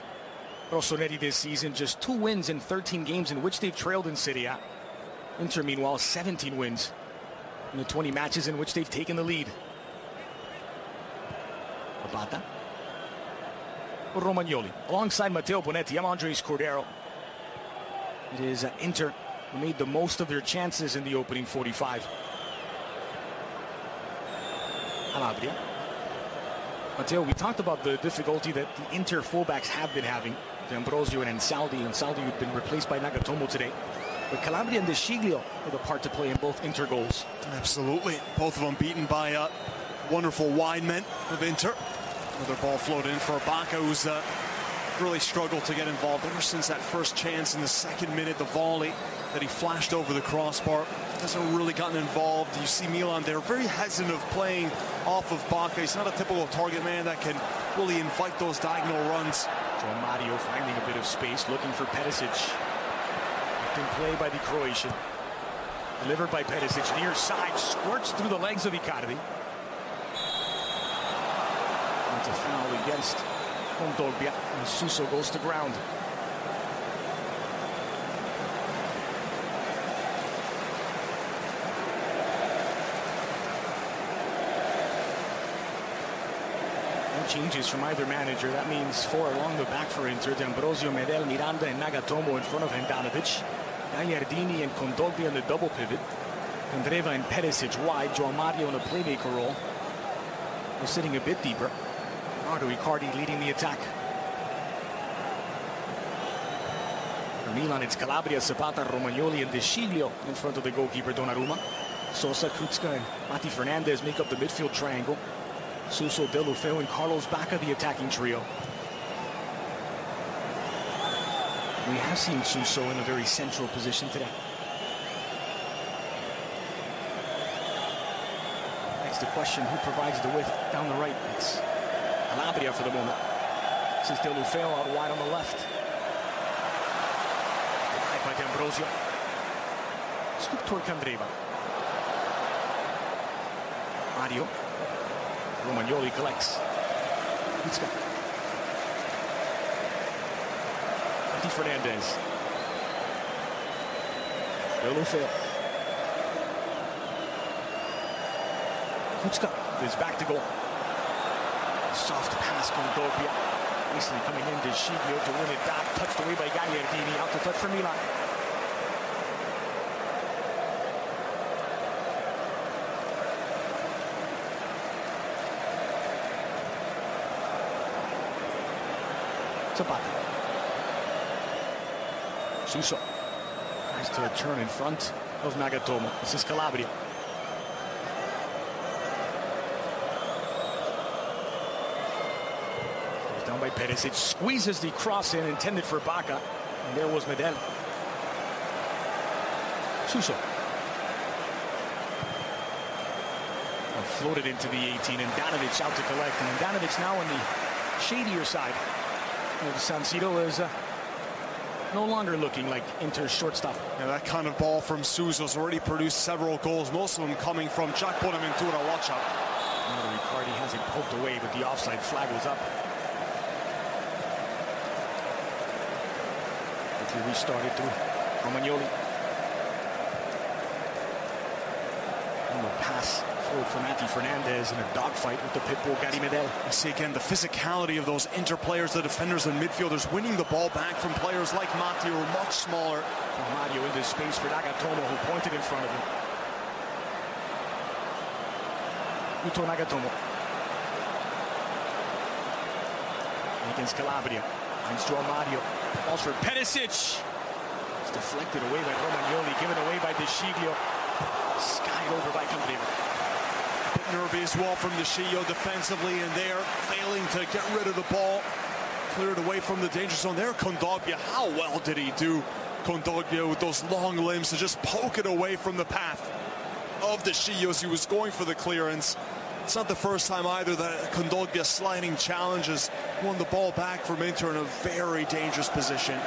Speaker 1: Rossoneri this season. Just 2 wins in 13 games in which they've trailed in Serie A. Inter, meanwhile, 17 wins in the 20 matches in which they've taken the lead. Zapata. Romagnoli. Alongside Matteo Bonetti, I'm Andres Cordero. It is Inter who made the most of their chances in the opening 45. Calabria. Matteo, we talked about the difficulty that the Inter fullbacks have been having. D'Ambrosio and Ansaldi. Ansaldi who've been replaced by Nagatomo today. But Calabria and De Sciglio with a part to play in both Inter goals.
Speaker 2: Absolutely. Both of them beaten by wonderful wide men of Inter. Another ball floated in for Bacca, who's really struggled to get involved ever since that first chance in the 2nd minute, the volley that he flashed over the crossbar. Hasn't really gotten involved. You see Milan, they're very hesitant of playing off of Bacca. He's not a typical target man that can really invite those diagonal runs.
Speaker 1: João Mario finding a bit of space, looking for Perisic. In play by the Croatian. Delivered by Perisic, near side, squirts through the legs of Icardi. It's a foul against Kondogbia, and Suso goes to ground. No changes from either manager. That means 4 along the back for Inter. D'Ambrosio, Medel, Miranda, and Nagatomo in front of Handanovic. Gagliardini and Kondogbia in the double pivot. Candreva and Perisic wide. João Mario in a playmaker role. We're sitting a bit deeper. Mauro Icardi leading the attack. For Milan, it's Calabria, Zapata, Romagnoli, and De Sciglio in front of the goalkeeper Donnarumma. Sosa, Kucka, and Mati Fernandez make up the midfield triangle. Suso, Deulofeu, and Carlos Bacca the attacking trio. We have seen Suso in a very central position today. Next the question, who provides the width down the right? It's Calabria for the moment. This is Deulofeu out wide on the left. by D'Ambrosio. Scoop toward Candreva. Mario. Romagnoli collects. Kucka. Mati Fernandez. Deulofeu. Kucka is back to goal. Soft pass from Kondogbia. Nicely coming in to Sciglio to win it back. Touched away by Gagliardini. Out to touch for Milan. Zapata. Suso. Nice to turn in front of Nagatomo. This is Calabria. Goes down by Perisic. Squeezes the cross in intended for Bacca. And there was Medel. Suso. Floated into the 18 and Handanovic out to collect. And Handanovic now on the shadier side. San Siro is no longer looking like Inter's shortstop.
Speaker 2: Yeah, that kind of ball from Suso's already produced several goals, most of them coming from Jack Bonaventura. Watch out.
Speaker 1: Riccardi has it poked away, but the offside flag was up. Quickly restarted through Romagnoli. And the pass forward for Mati Fernandez in a dogfight with the pitbull Gary Medel.
Speaker 2: You see again the physicality of those Inter players, the defenders and midfielders, winning the ball back from players like Mati who are much smaller.
Speaker 1: Mario into space for Nagatomo, who pointed in front of him. Yuto Nagatomo. Against Calabria. Finds Joao Mario. Balls for Perisic. It's deflected away by Romagnoli, given away by De Sciglio. Skied over by Candreva.
Speaker 2: Bit nervy as well from De Sciglio defensively, and they're failing to get rid of the ball. Cleared away from the danger zone there. Kondogbia, how well did he do? Kondogbia with those long limbs to just poke it away from the path of De Sciglio as he was going for the clearance. It's not the first time either that Kondogbia sliding challenges won the ball back from Inter in a very dangerous position.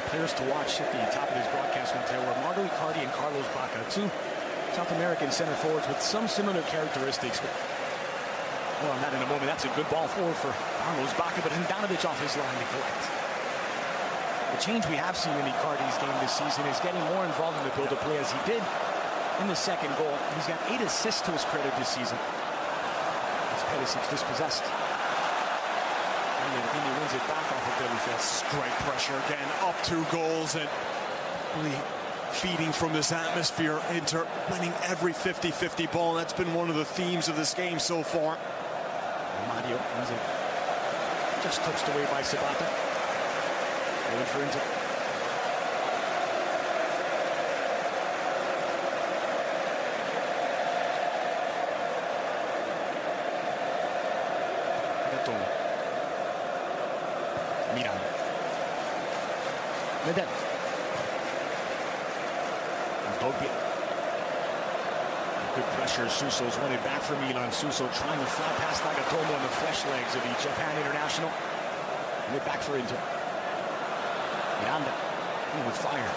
Speaker 1: Players to watch at the top of this broadcast one today were Mauro Icardi and Carlos Bacca, two South American center forwards with some similar characteristics. But more on that in a moment. That's a good ball forward for Carlos Bacca, but Handanovic off his line to collect. The change we have seen in Icardi's game this season is getting more involved in the build-up play as he did in the second goal. He's got 8 assists to his credit this season. As Perisic dispossessed. He wins it back off of Deulofeu.
Speaker 2: Great pressure again, up 2 goals and really feeding from this atmosphere. Inter winning every 50-50 ball. That's been one of the themes of this game so far.
Speaker 1: Mario has it just touched away by Sabata. Going for Inter. Miranda. Medel. Kondogbia. Good pressure. Suso's won it back for Milan. Suso trying to fly past Nagatomo on the fresh legs of the Japan international. And it back for Inter. Miranda. With fire.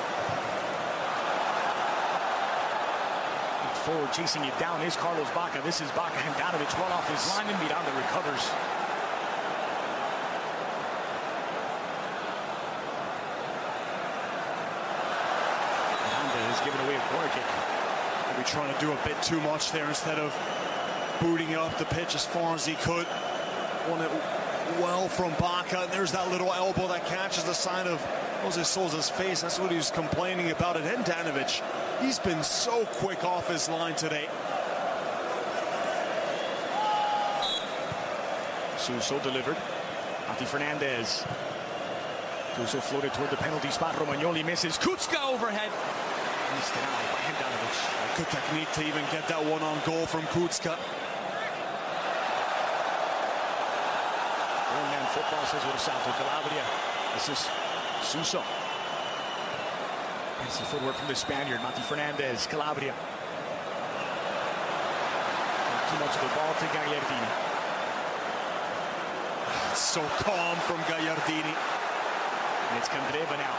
Speaker 1: Forward chasing it down is Carlos Bacca. This is Bacca. Handanovic well off his line and Miranda recovers. Giving away a corner kick.
Speaker 2: Maybe trying to do a bit too much there instead of booting up the pitch as far as he could. Won it well from Bacca. And there's that little elbow that catches the side of Jose Sousa's face. That's what he was complaining about it. Handanovic, he's been so quick off his line today.
Speaker 1: Suso delivered. Mati Fernandez. Suso floated toward the penalty spot. Romagnoli misses. Kucka overhead. He's denied by Handanovic.
Speaker 2: Good technique to even get that one on goal from Kucka.
Speaker 1: One-man football, says Orsato. Calabria. This is Suso. That's the footwork from the Spaniard, Mati Fernandez. Calabria. Too much of the ball to Gagliardini.
Speaker 2: It's so calm from Gagliardini.
Speaker 1: And it's Candreva now.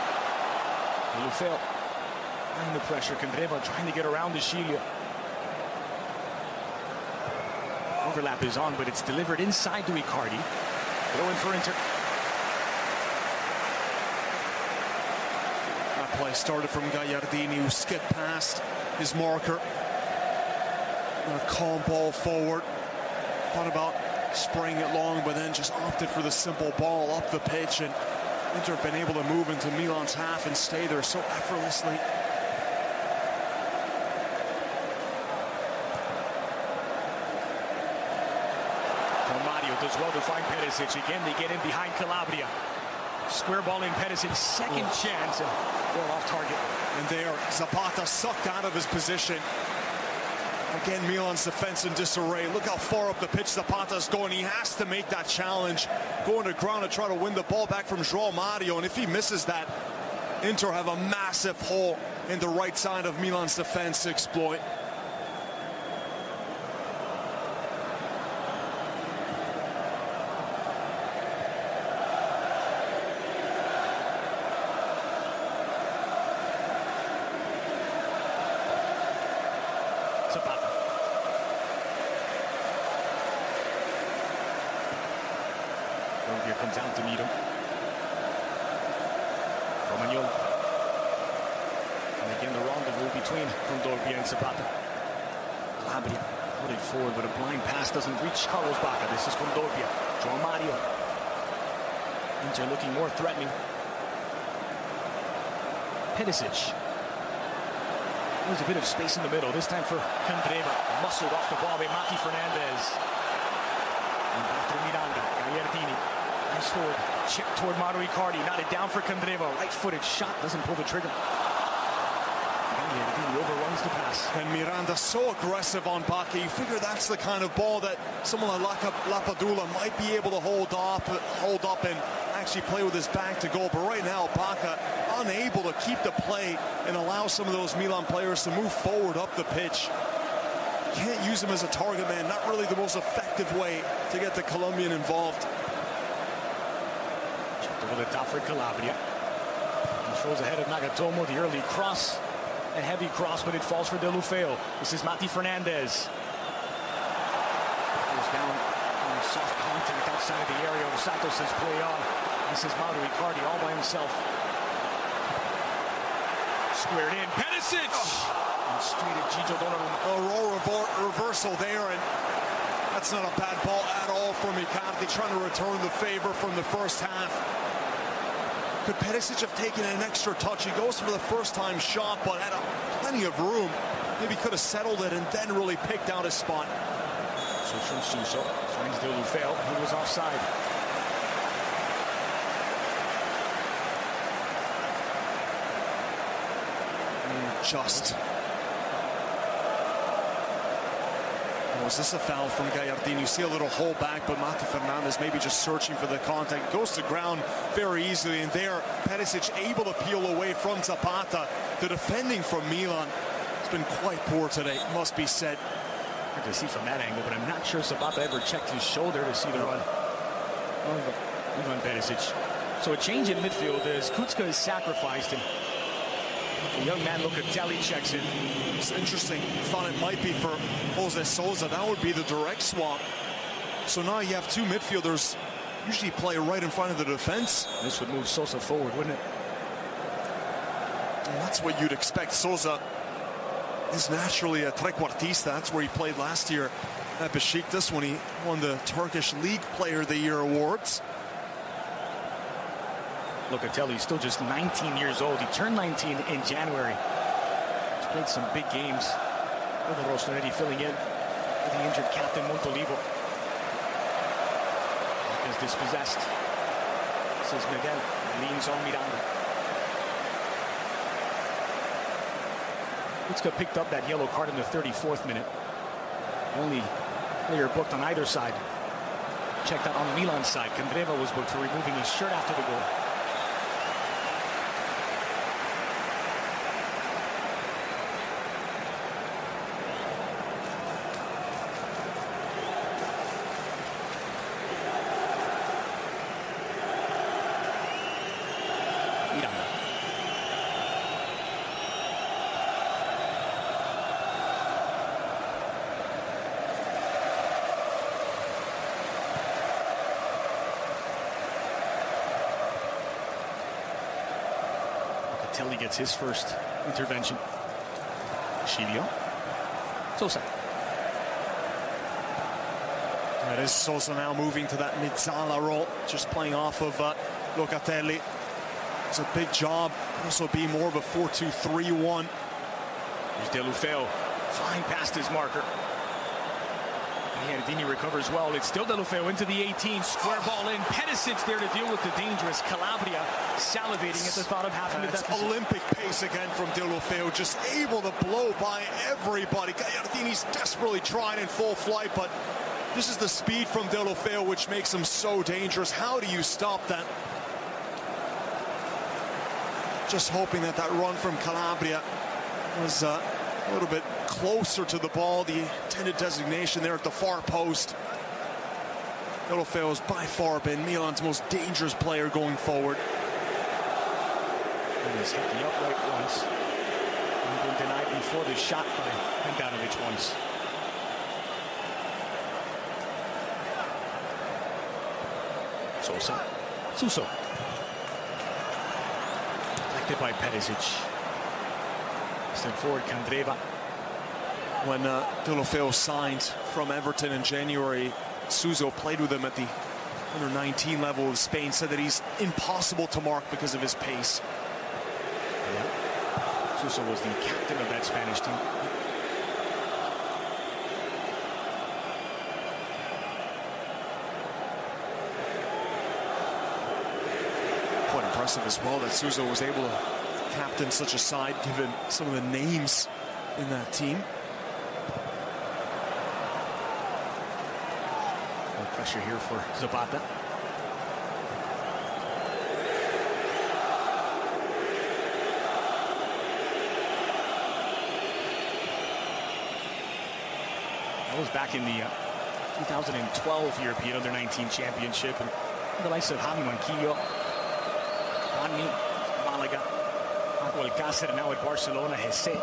Speaker 1: Deulofeu applying the pressure. Candreva trying to get around Sciglio. Overlap is on, but it's delivered inside to Icardi. Throw in for Inter.
Speaker 2: That play started from Gagliardini, who skipped past his marker. And a calm ball forward. Thought about spraying it long, but then just opted for the simple ball up the pitch. And Inter have been able to move into Milan's half and stay there so effortlessly.
Speaker 1: Mario does well to find Perisic. Again, they get in behind Calabria. Square ball in Perisic's second chance. And well off target.
Speaker 2: And there, Zapata sucked out of his position. Again, Milan's defense in disarray. Look how far up the pitch Zapata's going. He has to make that challenge. Going to ground to try to win the ball back from João Mario. And if he misses that, Inter have a massive hole in the right side of Milan's defense to exploit.
Speaker 1: Zapata. Here comes out to meet him. Romagnoli. And again, the rendezvous between Kondogbia and Zapata. Calabria put it forward, but a blind pass doesn't reach Carlos Bacca. This is Kondogbia. João Mario. Inter looking more threatening. Perisic. There's a bit of space in the middle. This time for Candreva. Muscled off the ball by Mati Fernandez. And back to Miranda. Gagliardini. Nice forward. Chip toward Mauro Icardi. Knotted down for Candreva. Right-footed shot. Doesn't pull the trigger. Gagliardini overruns the pass.
Speaker 2: And Miranda so aggressive on Bacca. You figure that's the kind of ball that someone like Lapadula might be able to hold up and actually play with his back to goal. But right now, Bacca unable to keep the play and allow some of those Milan players to move forward up the pitch. Can't use him as a target man. Not really the most effective way to get the Colombian involved.
Speaker 1: Checked over the top for Calabria. Controls ahead of Nagatomo. The early cross. A heavy cross, but it falls for Deulofeu. This is Mati Fernandez. Goes down on soft contact outside of the area. Santos says play on. This is Mauro Icardi all by himself. Squared in. Perisic! And straight at Gigio Donnarumma.
Speaker 2: A raw reversal there, and that's not a bad ball at all from Icardi, trying to return the favor from the first half. Could Perisic have taken an extra touch? He goes for the first-time shot, but had plenty of room. Maybe could have settled it and then really picked out his spot.
Speaker 1: So from Suso finds Deulofeu, who was offside.
Speaker 2: Just. Was this a foul from Gagliardini? You see a little hole back, but Mati Fernandez maybe just searching for the contact. Goes to ground very easily, and there, Perisic able to peel away from Zapata. The defending from Milan has been quite poor today, must be said.
Speaker 1: Hard to see from that angle, but I'm not sure Zapata ever checked his shoulder to see the run. Ivan Perisic. So a change in midfield as Kucka is sacrificed, and the young man Locatelli checks in.
Speaker 2: It's interesting. Thought it might be for Jose Sousa. That would be the direct swap. So now you have two midfielders usually play right in front of the defense.
Speaker 1: This would move Sousa forward, wouldn't it?
Speaker 2: And that's what you'd expect. Sousa is naturally a trequartista. That's where he played last year at Besiktas when he won the Turkish League Player of the Year awards.
Speaker 1: Locatelli is still just 19 years old. He turned 19 in January. He's played some big games with the Rossoneri, filling in with the injured captain Montolivo. Is dispossessed. This is Miguel. Leans on Miranda. Kucka picked up that yellow card in the 34th minute. Only player booked on either side. Checked out on Milan's side. Candreva was booked for removing his shirt after the goal. Locatelli gets his first intervention. Chilio. Sosa.
Speaker 2: It is Sosa now moving to that Mezzala role, just playing off of Locatelli. It's a big job. Could also be more of a 4-2-3-1.
Speaker 1: Here's Deulofeu, flying past his marker. Gagliardini recovers well. It's still Deulofeu into the 18, square ball in. Perisic there to deal with the dangerous Calabria, salivating at the thought of having the deficit.
Speaker 2: Olympic pace again from Deulofeu, just able to blow by everybody. Gagliardini's desperately trying in full flight, but this is the speed from Deulofeu which makes him so dangerous. How do you stop that? Just hoping that that run from Calabria was a little bit closer to the ball, the intended designation there at the far post. Deulofeu has by far been Milan's most dangerous player going forward.
Speaker 1: And he's hit the upright once. And been denied before the shot by Handanovic once. Sosa. Suso. Deflected by Perisic. Step forward, Candreva.
Speaker 2: When Deulofeu signed from Everton in January, Suso played with him at the under-19 level of Spain, said that he's impossible to mark because of his pace.
Speaker 1: Yeah. Suso was the captain of that Spanish team.
Speaker 2: Quite impressive as well that Suso was able to captain such a side, given some of the names in that team.
Speaker 1: No pressure here for Zapata. That was back in the 2012 European Under-19 Championship, and the likes of Javi Manquillo, Juanmi, Malaga, Paco Alcácer, now at Barcelona. Jesse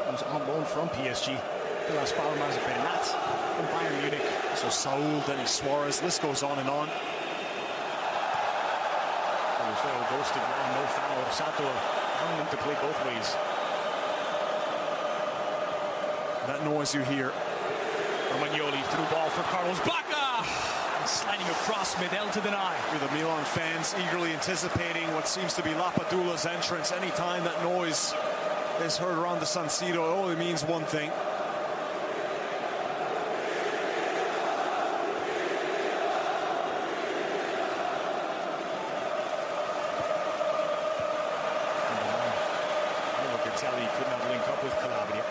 Speaker 1: comes on loan from PSG. De Las Palmas, Bernat from Bayern Munich.
Speaker 2: So Saúl, Denis Suarez, list goes on and on.
Speaker 1: Deulofeu goes to ground, no foul. Sato allowing them to play both ways.
Speaker 2: That noise you hear.
Speaker 1: Romagnoli through ball for Carlos Bacca. Sliding across Medel to deny.
Speaker 2: The Milan fans eagerly anticipating what seems to be Lapadula's entrance. Anytime that noise is heard around the San Siro, it only means one thing.
Speaker 1: Locatelli could not link up with Calabria.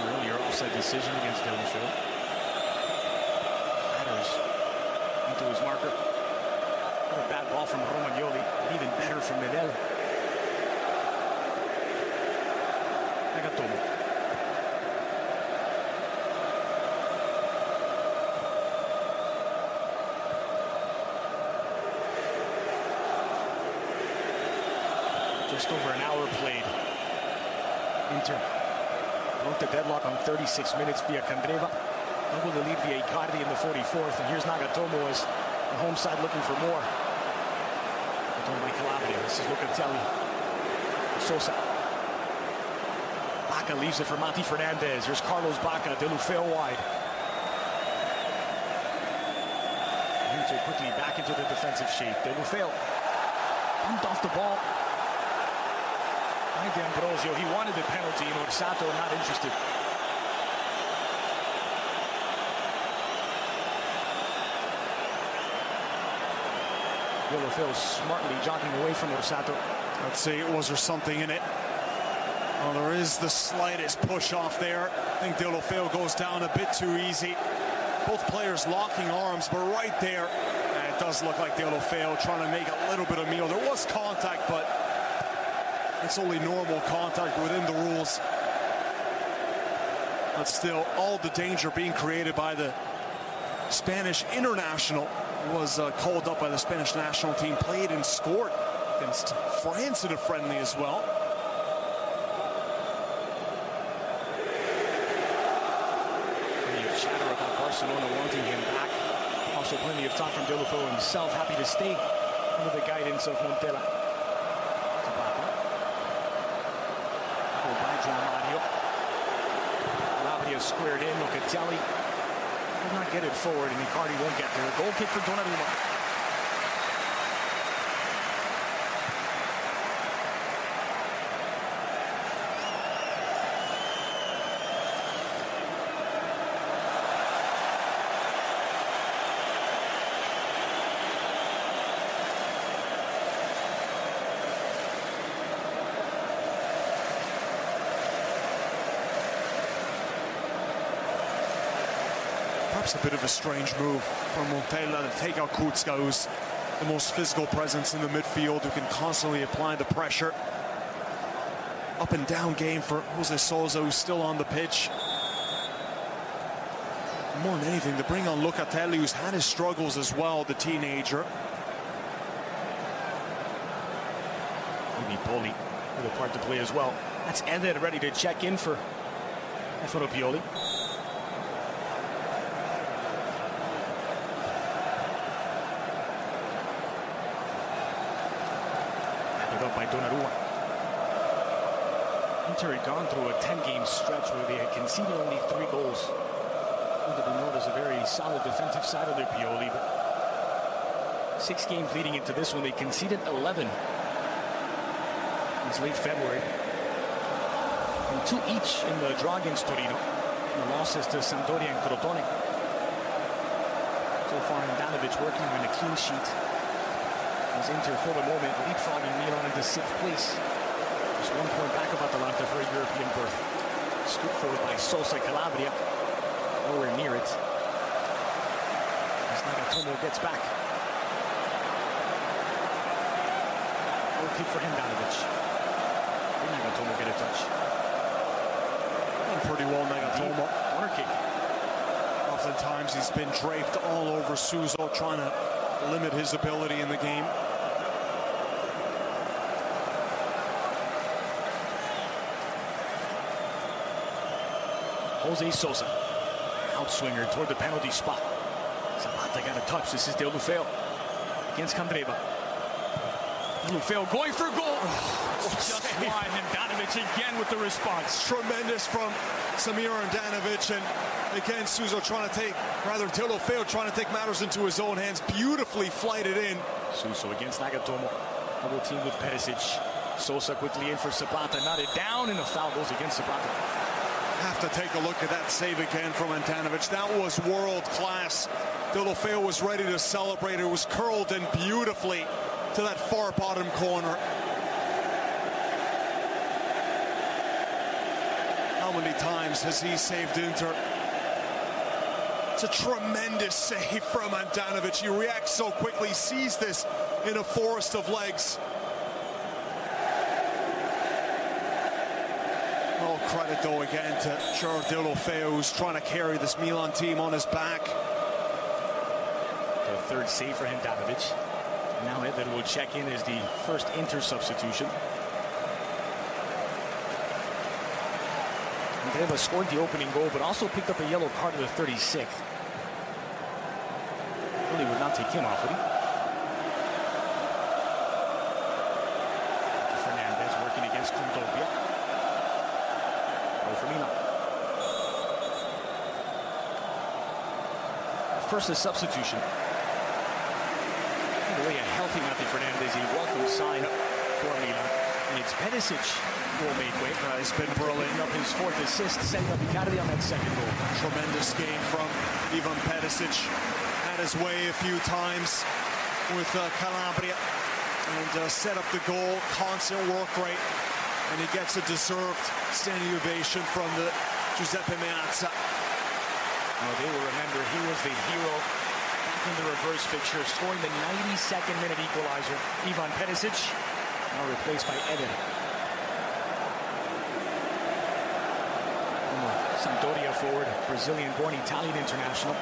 Speaker 1: Earlier offside decision against Deulofeu. Matters into his marker. What a bad ball from Romagnoli. Even better from Medel. Nagatomo. Just over an hour played. Inter broke the deadlock on 36 minutes via Candreva. Double the lead via Icardi in the 44th. And here's Nagatomo as the home side looking for more. By Calabria. This is Locatelli. Sosa. Bacca leaves it for Mati Fernandez. Here's Carlos Bacca. Deulofeu wide. Inter quickly back into the defensive shape. Deulofeu bumped off the ball. D'Ambrosio, he wanted the penalty, and Orsato not interested. Deulofeu smartly jogging away from Orsato.
Speaker 2: Let's see, was there something in it? Well, there is the slightest push off there. I think Deulofeu goes down a bit too easy. Both players locking arms, but right there, it does look like Deulofeu trying to make a little bit of meal. There was contact, but it's only normal contact within the rules. But still, all the danger being created by the Spanish international. He was called up by the Spanish national team, played and scored against France in a friendly as well. Plenty of chatter about Barcelona wanting him back
Speaker 1: Also plenty of talk from Deulofeu himself, happy to stay under the guidance of Montella. Zapata. Pulled by João Mario. Calabria squared in. Locatelli did not get it forward, and Icardi won't get there. Goal kick for Donnarumma.
Speaker 2: Perhaps a bit of a strange move from Montella to take out Kucka, who's the most physical presence in the midfield, who can constantly apply the pressure. Up and down game for Jose Sousa, who's still on the pitch. More than anything, to bring on Locatelli, who's had his struggles as well, the teenager.
Speaker 1: Maybe Poli with a part to play as well. That's Eder ready to check in for Stefano Pioli. Up by Donnarumma. Inter had gone through a 10-game stretch where they had conceded only 3 goals. Would have been known as a very solid defensive side of their Pioli, but 6 games leading into this one, they conceded 11. It's late February. And 2 each in the draw against Torino. And the losses to Sampdoria and Crotone. So far, Handanovic working on a clean sheet. As Inter, for the moment, leapfrogging Milan into 6th place. Just 1 point back of Atalanta for a European berth. Scooped forward by Sosa. Calabria. Nowhere near it. As Nagatomo gets back. Goal kick for Handanovic. Did Nagatomo get a touch?
Speaker 2: Done pretty well, Nagatomo.
Speaker 1: Corner kick.
Speaker 2: Oftentimes he's been draped all over Suso, trying to limit his ability in the game.
Speaker 1: Jose Sousa, outswinger toward the penalty spot. Zapata got a touch. This is Deulofeu against Candreva. Deulofeu going for goal. Just wide. Handanovic again with the response.
Speaker 2: Tremendous from Samir Handanovic, and again Suso trying to take, rather Deulofeu trying to take matters into his own hands. Beautifully flighted in.
Speaker 1: Suso against Nagatomo. Double team with Perisic. Sosa quickly in for Zapata. Knotted down, and a foul goes against Zapata.
Speaker 2: Have to take a look at that save again from Handanovic. That was world class. Deulofeu was ready to celebrate. It was curled in beautifully to that far bottom corner. How many times has he saved Inter? It's a tremendous save from Handanovic. He reacts so quickly, sees this in a forest of legs. All credit though again to Gerard Deulofeu, who's trying to carry this Milan team on his back.
Speaker 1: The 3rd save for Handanovic. Now Eder will check in as the first Inter substitution. Candreva scored the opening goal, but also picked up a yellow card in the 36th. Really would not take him off, would he? Fernandez working against Kondogbia. Goal for Milan. First a substitution. Really a healthy Mati Fernandez, a welcome sign for Milan. And it's Perisic who will make way.
Speaker 2: He's been brilliant.
Speaker 1: Up his 4th assist, setting up Icardi on that 2nd goal.
Speaker 2: Tremendous game from Ivan Perisic. Had his way a few times with Calabria and set up the goal. Constant work rate, and he gets a deserved standing ovation from the Giuseppe Meazza.
Speaker 1: Oh, they will remember he was the hero back in the reverse fixture, scoring the 92nd minute equalizer. Ivan Perisic, now replaced by Eder. Sampdoria forward, Brazilian-born Italian international.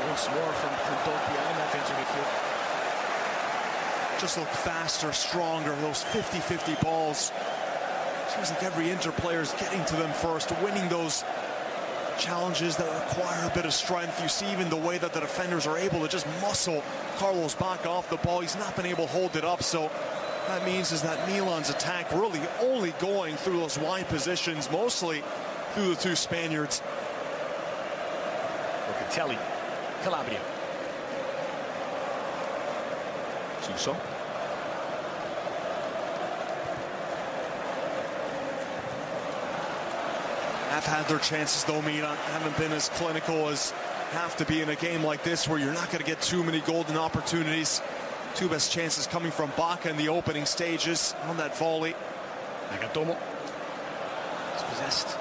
Speaker 1: Once more from Kondogbia in that center midfield.
Speaker 2: Just look faster, stronger, those 50-50 balls. Seems like every Inter player is getting to them first, winning those challenges that require a bit of strength. You see even the way that the defenders are able to just muscle Carlos Bacca off the ball. He's not been able to hold it up, so that means is that Milan's attack really only going through those wide positions, mostly through the two Spaniards.
Speaker 1: Locatelli, Calabria. Suso.
Speaker 2: Have had their chances though, Milan. Haven't been as clinical as have to be in a game like this where you're not going to get too many golden opportunities. Two best chances coming from Bacca in the opening stages on that volley.
Speaker 1: Nagatomo is possessed.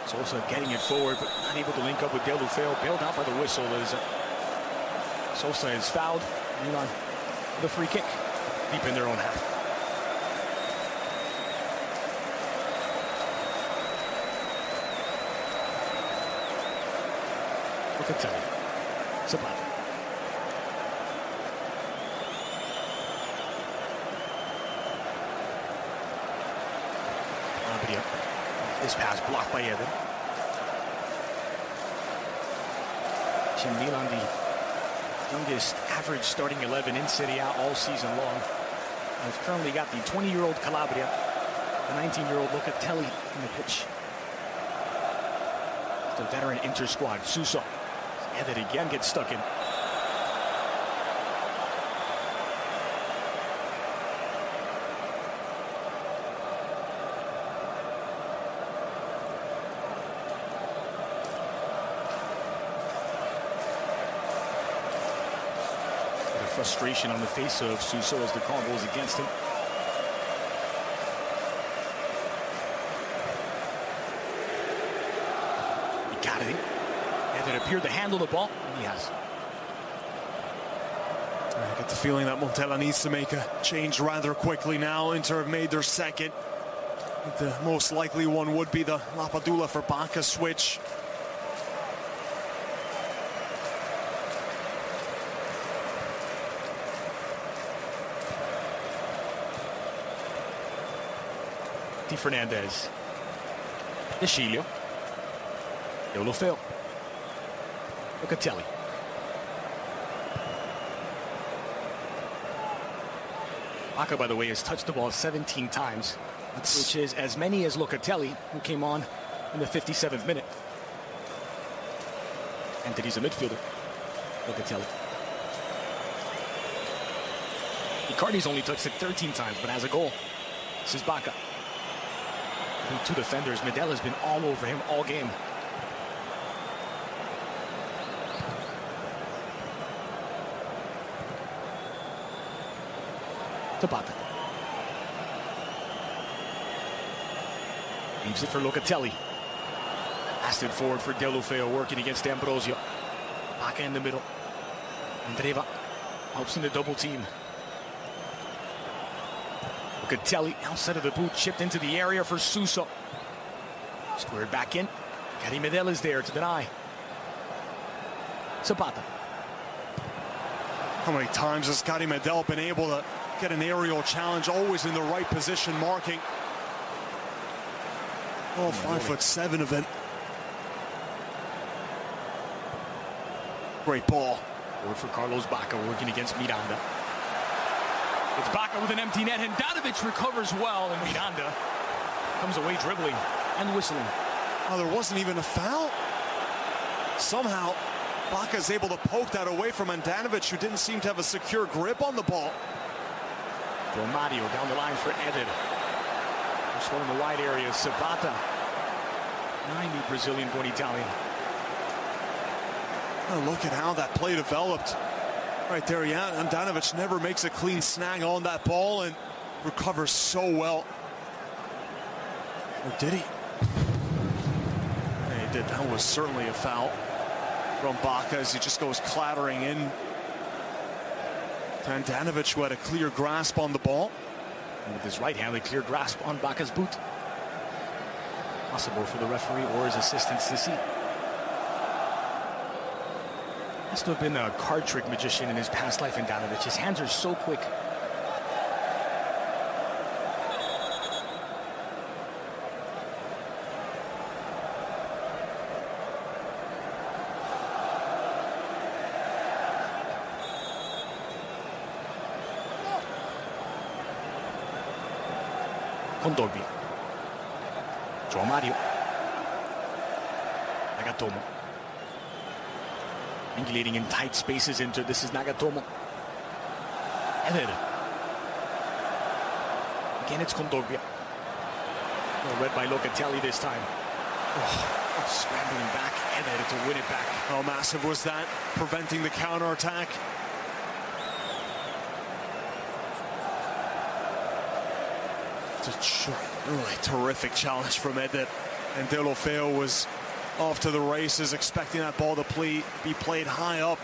Speaker 1: Sosa getting it forward, but not able to link up with Deulofeu. Bailed out by the whistle as Sosa is fouled. Milan the free kick deep in their own half. Locatelli, Zapata. This pass blocked by Evan. Milan, the youngest average starting 11 in Serie A all season long. And we've currently got the 20-year-old Calabria, the 19-year-old Locatelli in the pitch. The veteran inter-squad, Suso. Evan again gets stuck in. Frustration on the face of Suso as the call goes against him. Icardi. Evan appeared to handle the ball, and he has.
Speaker 2: I get the feeling that Montella needs to make a change rather quickly now. Inter have made their second. The most likely one would be the Lapadula for Bacca switch.
Speaker 1: Fernandez. Deschilio. Deulofeu. Locatelli. Bacca, by the way, has touched the ball 17 times, which is as many as Locatelli, who came on in the 57th minute. And he's a midfielder. Locatelli. Icardi's only touched it 13 times, but has a goal. This is Bacca. Two defenders. Medella's been all over him all game. Zapata. Leaves it for Locatelli. Passed it forward for Deulofeu, working against Ambrosio. Bacca in the middle. Andreva helps in the double team. Locatelli outside of the boot, chipped into the area for Suso. Squared back in. Gary Medel is there to deny. Zapata.
Speaker 2: How many times has Gary Medel been able to get an aerial challenge, always in the right position marking? Oh, 5'7" of it. Great ball.
Speaker 1: Forward for Carlos Bacca, working against Miranda. It's Bacca with an empty net, and Handanovic recovers well, and Miranda comes away dribbling and whistling.
Speaker 2: Oh, there wasn't even a foul. Somehow, Bacca is able to poke that away from Handanovic, who didn't seem to have a secure grip on the ball.
Speaker 1: Romario down the line for Eder. First one in the wide area, Zapata. 90 Brazilian-born Italian.
Speaker 2: Oh, look at how that play developed. Right there, yeah, Handanovic never makes a clean snag on that ball and recovers so well. Or did he? Yeah, he did. That was certainly a foul from Bacca as he just goes clattering in. Handanovic, who had a clear grasp on the ball.
Speaker 1: And with his right hand, a clear grasp on Bacca's boot. Possible for the referee or his assistants to see. Must have been a card trick magician in his past life, Handanovic. His hands are so quick. Kondogbia. João Mario. Nagatomo. Angulating in tight spaces into this is Nagatomo. Eder. Again, it's Kondogbia. Well, read by Locatelli this time. Oh, scrambling back, Eder to win it back.
Speaker 2: How massive was that, preventing the counter-attack? It's a really terrific challenge from Eder. And Deulofeu was off to the races, expecting that ball to be played high up.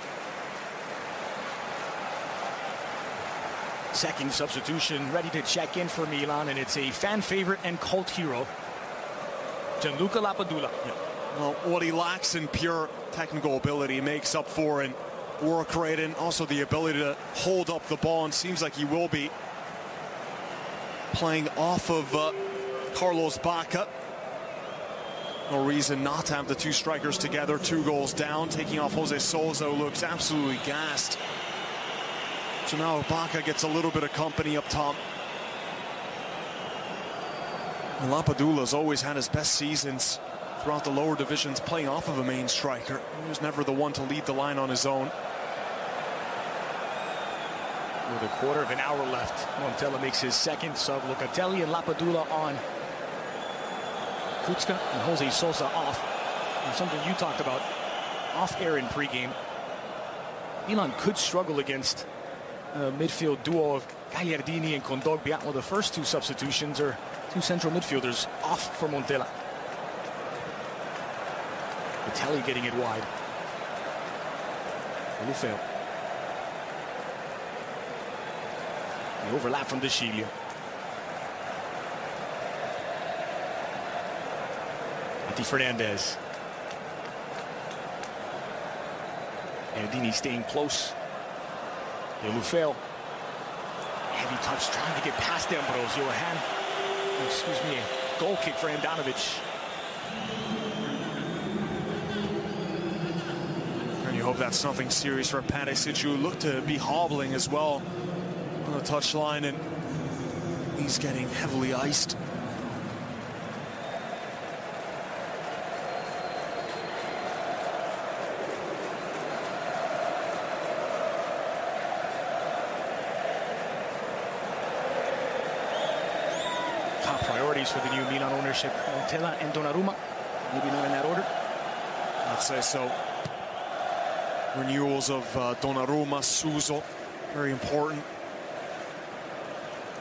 Speaker 1: Second substitution ready to check in for Milan, and it's a fan favorite and cult hero, Gianluca Lapadula.
Speaker 2: Yeah. Well, what he lacks in pure technical ability he makes up for in work rate and also the ability to hold up the ball, and seems like he will be playing off of Carlos Bacca. No reason not to have the two strikers together. 2 goals down, taking off Jose Sousa, who looks absolutely gassed. So now Bacca gets a little bit of company up top. And Lapadula's always had his best seasons throughout the lower divisions playing off of a main striker. He was never the one to lead the line on his own.
Speaker 1: With a quarter of an hour left, Montella makes his second sub. Locatelli and Lapadula on. Kucka and Jose Sousa off. And something you talked about off air in pregame. Milan could struggle against a midfield duo of Gagliardini and Kondogbia. Well, the first 2 substitutions are 2 central midfielders off for Montella. Vitelli getting it wide. Deulofeu. The overlap from De Sciglio. Mati Fernandez. Erdini staying close. Deulofeu. Heavy touch trying to get past D'Ambrosio. A goal kick for Handanovic.
Speaker 2: And you hope that's nothing serious for Perisic, who looked to be hobbling as well on the touchline, and he's getting heavily iced.
Speaker 1: Top priorities for the new Milan ownership, Montella and Donnarumma. Maybe not in that order.
Speaker 2: I'd say so. Renewals of Donnarumma, Suso, very important.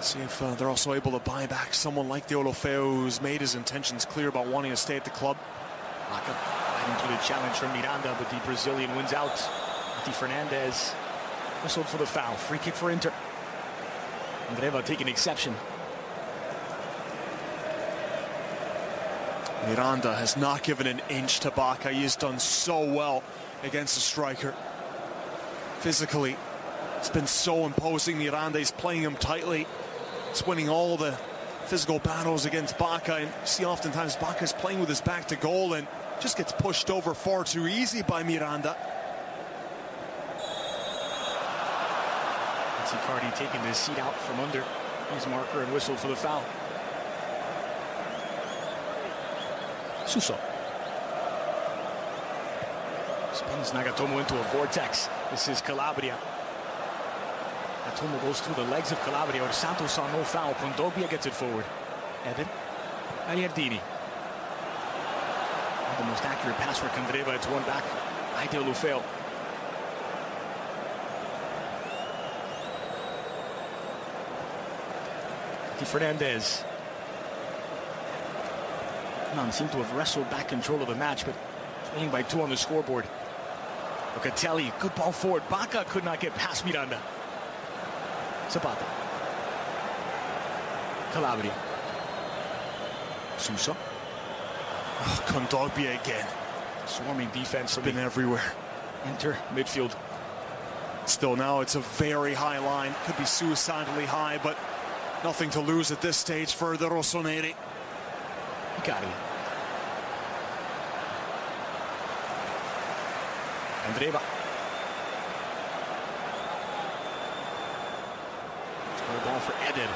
Speaker 2: See if they're also able to buy back someone like Deulofeu, who's made his intentions clear about wanting to stay at the club.
Speaker 1: Bacca fighting through the challenge from Miranda, but the Brazilian wins out. Mati Fernandez whistled for the foul. Free kick for Inter. Andreva taking exception.
Speaker 2: Miranda has not given an inch to Bacca. He has done so well against the striker. Physically, it's been so imposing. Miranda is playing him tightly. It's winning all the physical battles against Bacca. And you see oftentimes Bacca is playing with his back to goal and just gets pushed over far too easy by Miranda.
Speaker 1: Icardi taking his seat out from under his marker and whistled for the foul. Suso. Spins Nagatomo into a vortex. This is Calabria. Nagatomo goes through the legs of Calabria, where Santos saw no foul. Kondogbia gets it forward. Eder. Gagliardini. The most accurate pass for Candreva. It's won back by Deulofeu. Fernandez. Milan seemed to have wrestled back control of the match, but trailing by 2 on the scoreboard. Locatelli, good ball forward. Bacca could not get past Miranda. Zapata. Calabria. Sousa.
Speaker 2: Oh, Kondogbia again.
Speaker 1: Swarming defense.
Speaker 2: Been everywhere.
Speaker 1: Enter midfield.
Speaker 2: Still now it's a very high line. Could be suicidally high, but nothing to lose at this stage for the Rossoneri.
Speaker 1: Icardi. Andreva. Square ball for Eder.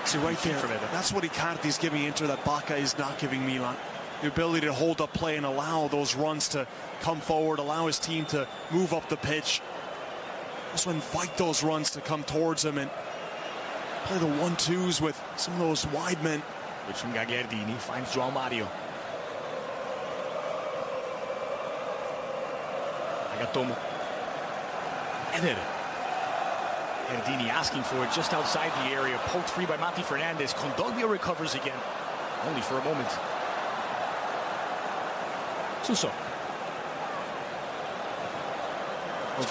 Speaker 2: See, right there, that's what Icardi's giving Inter that Bacca is not giving Milan. The ability to hold up play and allow those runs to come forward, allow his team to move up the pitch. Also invite those runs to come towards him and play the 1-2s with some of those wide men.
Speaker 1: Which from Gagliardini finds João Mario. Nagatomo. Eder. Gagliardini asking for it just outside the area. Poked free by Mati Fernandez. Kondogbia recovers again. Only for a moment. Suso.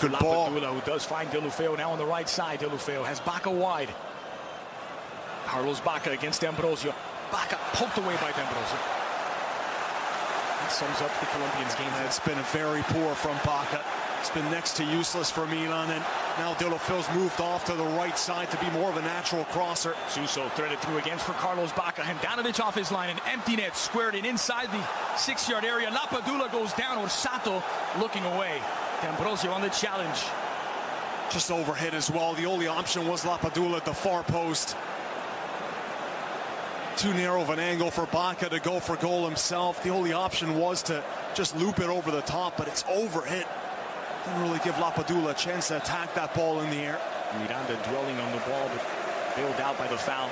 Speaker 2: Good ball.
Speaker 1: Lapadula, who does find Deulofeu now on the right side. Deulofeu has Bacca wide. Carlos Bacca against D'Ambrosio. Bacca poked away by D'Ambrosio. That sums up the Colombians' game.
Speaker 2: It's been very poor from Bacca. It's been next to useless for Milan, and now Deulofeu's moved off to the right side to be more of a natural crosser.
Speaker 1: Suso threaded through again for Carlos Bacca. Handanovic off his line, an empty net squared in inside the 6-yard area. Lapadula goes down. Orsato looking away. D'Ambrosio on the challenge.
Speaker 2: Just overhit as well. The only option was Lapadula at the far post. Too narrow of an angle for Bacca to go for goal himself. The only option was to just loop it over the top, but it's overhit. Didn't really give Lapadula a chance to attack that ball in the air.
Speaker 1: Miranda dwelling on the ball, but bailed out by the foul.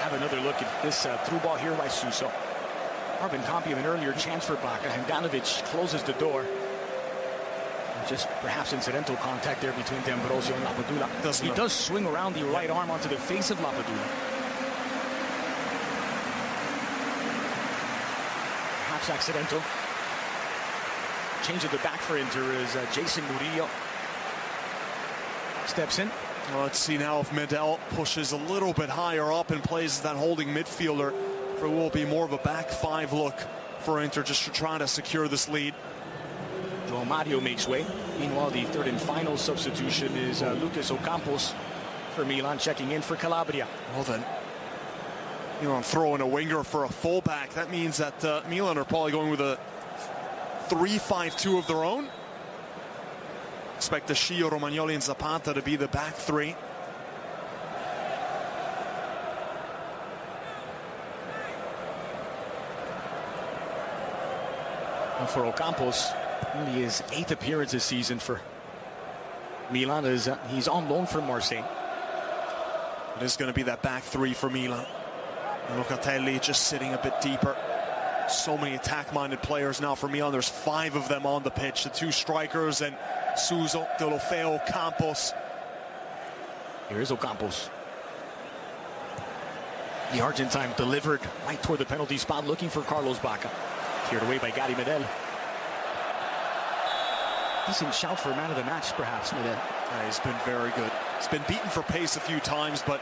Speaker 1: Have another look at this through ball here by Suso. Arben Kampi, an earlier chance for Bacca. Handanovic closes the door. Just perhaps incidental contact there between D'Ambrosio and Lapadula. He does swing around the right arm onto the face of Lapadula. Perhaps accidental. Change of the back for Inter is Jason Murillo steps in.
Speaker 2: Well, let's see now if Medel pushes a little bit higher up and plays that holding midfielder. It will be more of a back five look for Inter just to try to secure this lead.
Speaker 1: João Mario makes way. Meanwhile, the third and final substitution is Lucas Ocampos for Milan, checking in for Calabria.
Speaker 2: Well then, Milan throwing a winger for a fullback. That means that Milan are probably going with a 3-5-2 of their own. Expect the Schio, Romagnoli, and Zapata to be the back three.
Speaker 1: And for Ocampos, only his 8th appearance this season for Milan. He's on loan from Marseille.
Speaker 2: It is going to be that back three for Milan. Locatelli just sitting a bit deeper. So many attack-minded players now for Milan. There's 5 of them on the pitch. The 2 strikers and Suso, Deulofeu, Campos.
Speaker 1: Here is Ocampos. The Argentine delivered right toward the penalty spot, looking for Carlos Bacca. Cleared away by Gary Medel. Decent shout for man of the match, perhaps, Medel.
Speaker 2: Yeah, he's been very good. He's been beaten for pace a few times, but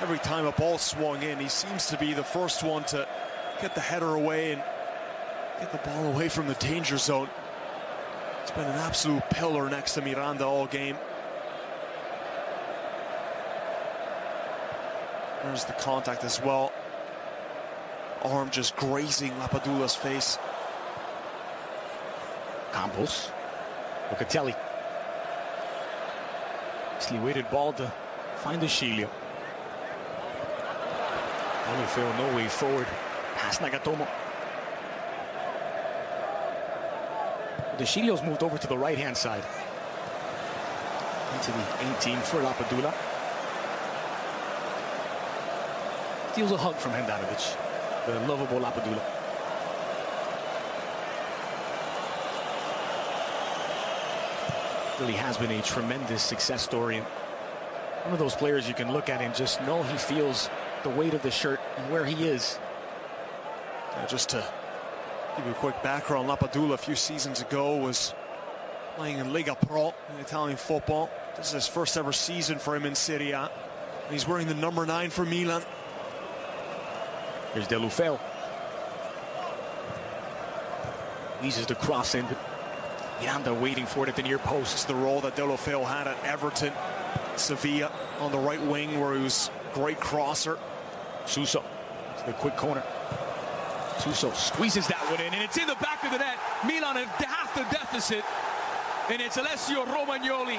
Speaker 2: every time a ball swung in, he seems to be the first one to get the header away and get the ball away from the danger zone. It's been an absolute pillar next to Miranda all game. There's the contact as well. Arm just grazing Lapadula's face.
Speaker 1: Campos. Locatelli. Nicely weighted ball to find the Schilio. Deulofeu no way forward. Past Nagatomo. The Schilio's moved over to the right-hand side. Into the 18 for Lapadula. Steals a hug from Handanovic. The lovable Lapadula. Really has been a tremendous success story. And one of those players you can look at and just know he feels the weight of the shirt and where he is.
Speaker 2: Just to give you a quick background, Lapadula a few seasons ago was playing in Lega Pro in Italian football. This is his first ever season for him in Serie A. And he's wearing the number 9 for Milan.
Speaker 1: Here's Deulofeu. Weases the cross in. Miranda waiting for it at the near post.
Speaker 2: It's the role that Deulofeu had at Everton, Sevilla on the right wing, where he was a great crosser.
Speaker 1: Suso to the quick corner. Suso squeezes that one in, and it's in the back of the net. Milan have half the deficit, and it's Alessio Romagnoli.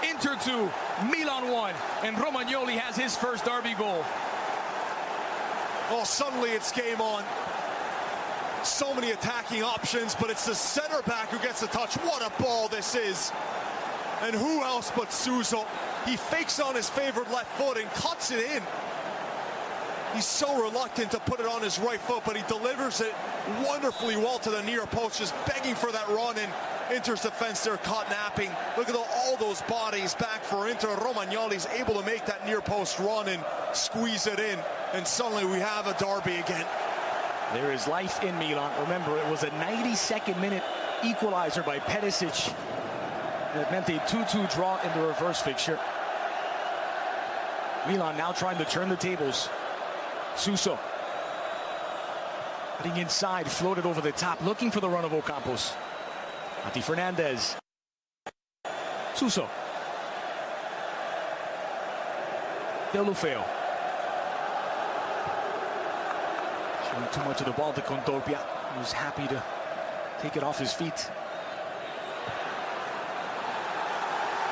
Speaker 1: Inter 2, Milan 1, and Romagnoli has his first derby goal.
Speaker 2: Oh, suddenly it's game on. So many attacking options, but it's the center back who gets the touch. What a ball this is. And who else but Suso? He fakes on his favorite left foot and cuts it in. He's so reluctant to put it on his right foot, but he delivers it wonderfully well to the near post, just begging for that run, and Inter's defense there caught napping. Look at all those bodies back for Inter. Romagnoli's able to make that near post run and squeeze it in, and suddenly we have a derby again.
Speaker 1: There is life in Milan. Remember, it was a 92nd minute equalizer by Perisic that meant a 2-2 draw in the reverse fixture. Milan now trying to turn the tables. Suso heading inside, floated over the top, looking for the run of Ocampos. Mati Fernandez. Suso. Deulofeu. Showing too much of the ball to Kondogbia. He was happy to take it off his feet.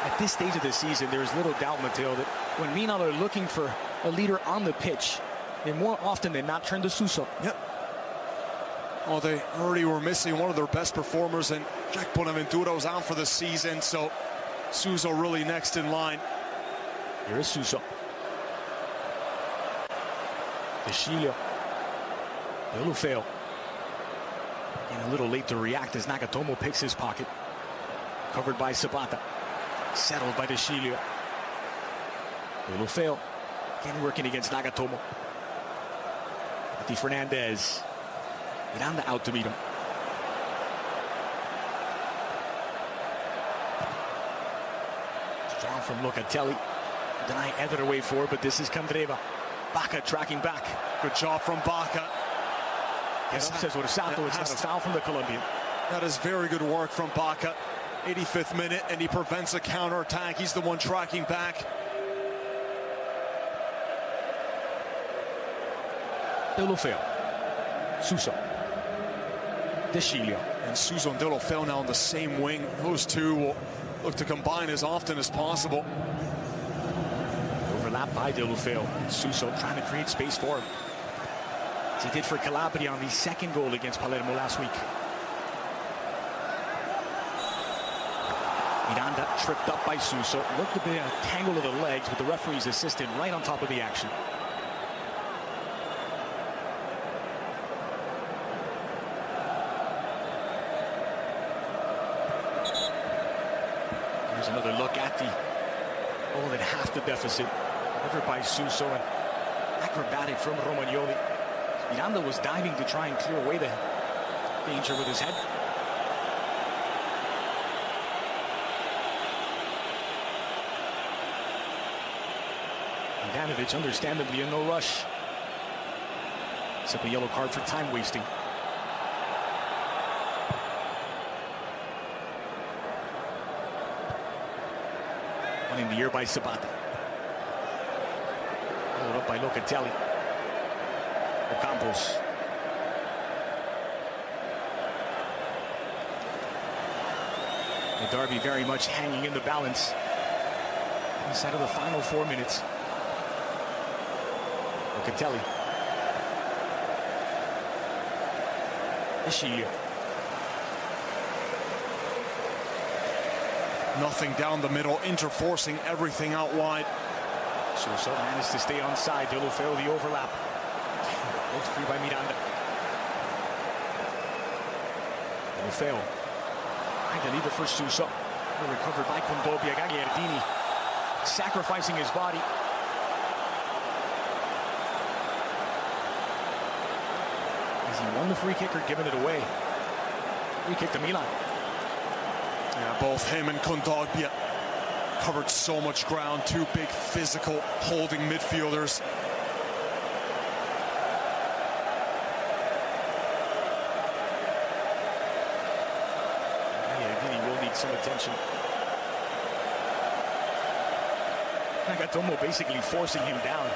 Speaker 1: At this stage of the season, there is little doubt, Matteo, that when Milan are looking for a leader on the pitch, they more often than not turn to Suso.
Speaker 2: Yep. Oh, they already were missing one of their best performers, and Jack Bonaventura was out for the season, so Suso really next in line.
Speaker 1: Here is Suso. De Sciglio. Deulofeu. And a little late to react as Nagatomo picks his pocket. Covered by Zapata. Settled by De Sciglio. Deulofeu. Again working against Nagatomo. Mati Fernandez. Miranda out to meet him. Strong from Locatelli. Deny either way forward, but this is Candreva. Bacca tracking back.
Speaker 2: Good job from Bacca.
Speaker 1: Yes, says Orsato. It's not a foul from the Colombian.
Speaker 2: That is very good work from Bacca. 85th minute, and he prevents a counterattack. He's the one tracking back.
Speaker 1: Deulofeu. Suso. De Sciglio.
Speaker 2: And Suso and Deulofeu now on the same wing. Those two will look to combine as often as possible.
Speaker 1: Overlap by Deulofeu. Suso trying to create space for him, as he did for Calabria on the second goal against Palermo last week. Miranda tripped up by Suso. Looked to be a tangle of the legs, but the referee's assistant right on top of the action. Here's another look at the goal at half the deficit. Delivered by Suso and acrobatic from Romagnoli. Miranda was diving to try and clear away the danger with his head. Handanovic understandably in no rush. Except a yellow card for time wasting. One in the air by Zapata. Followed up by Locatelli. Ocampos. The derby very much hanging in the balance inside of the final 4 minutes. Locatelli. De Sciglio.
Speaker 2: Nothing down the middle, Inter forcing everything out wide.
Speaker 1: Suso managed to stay onside. Deulofeu the overlap. Looked free by Miranda. Deulofeu. Trying to leave it for Suso. Recovered by Kondogbia. Gagliardini sacrificing his body. As he won the free kick or given it away. Free kick to Milan.
Speaker 2: Yeah, both him and Kondogbia covered so much ground. Two big physical holding midfielders.
Speaker 1: Gagliardini will need some attention. Nagatomo basically forcing him down.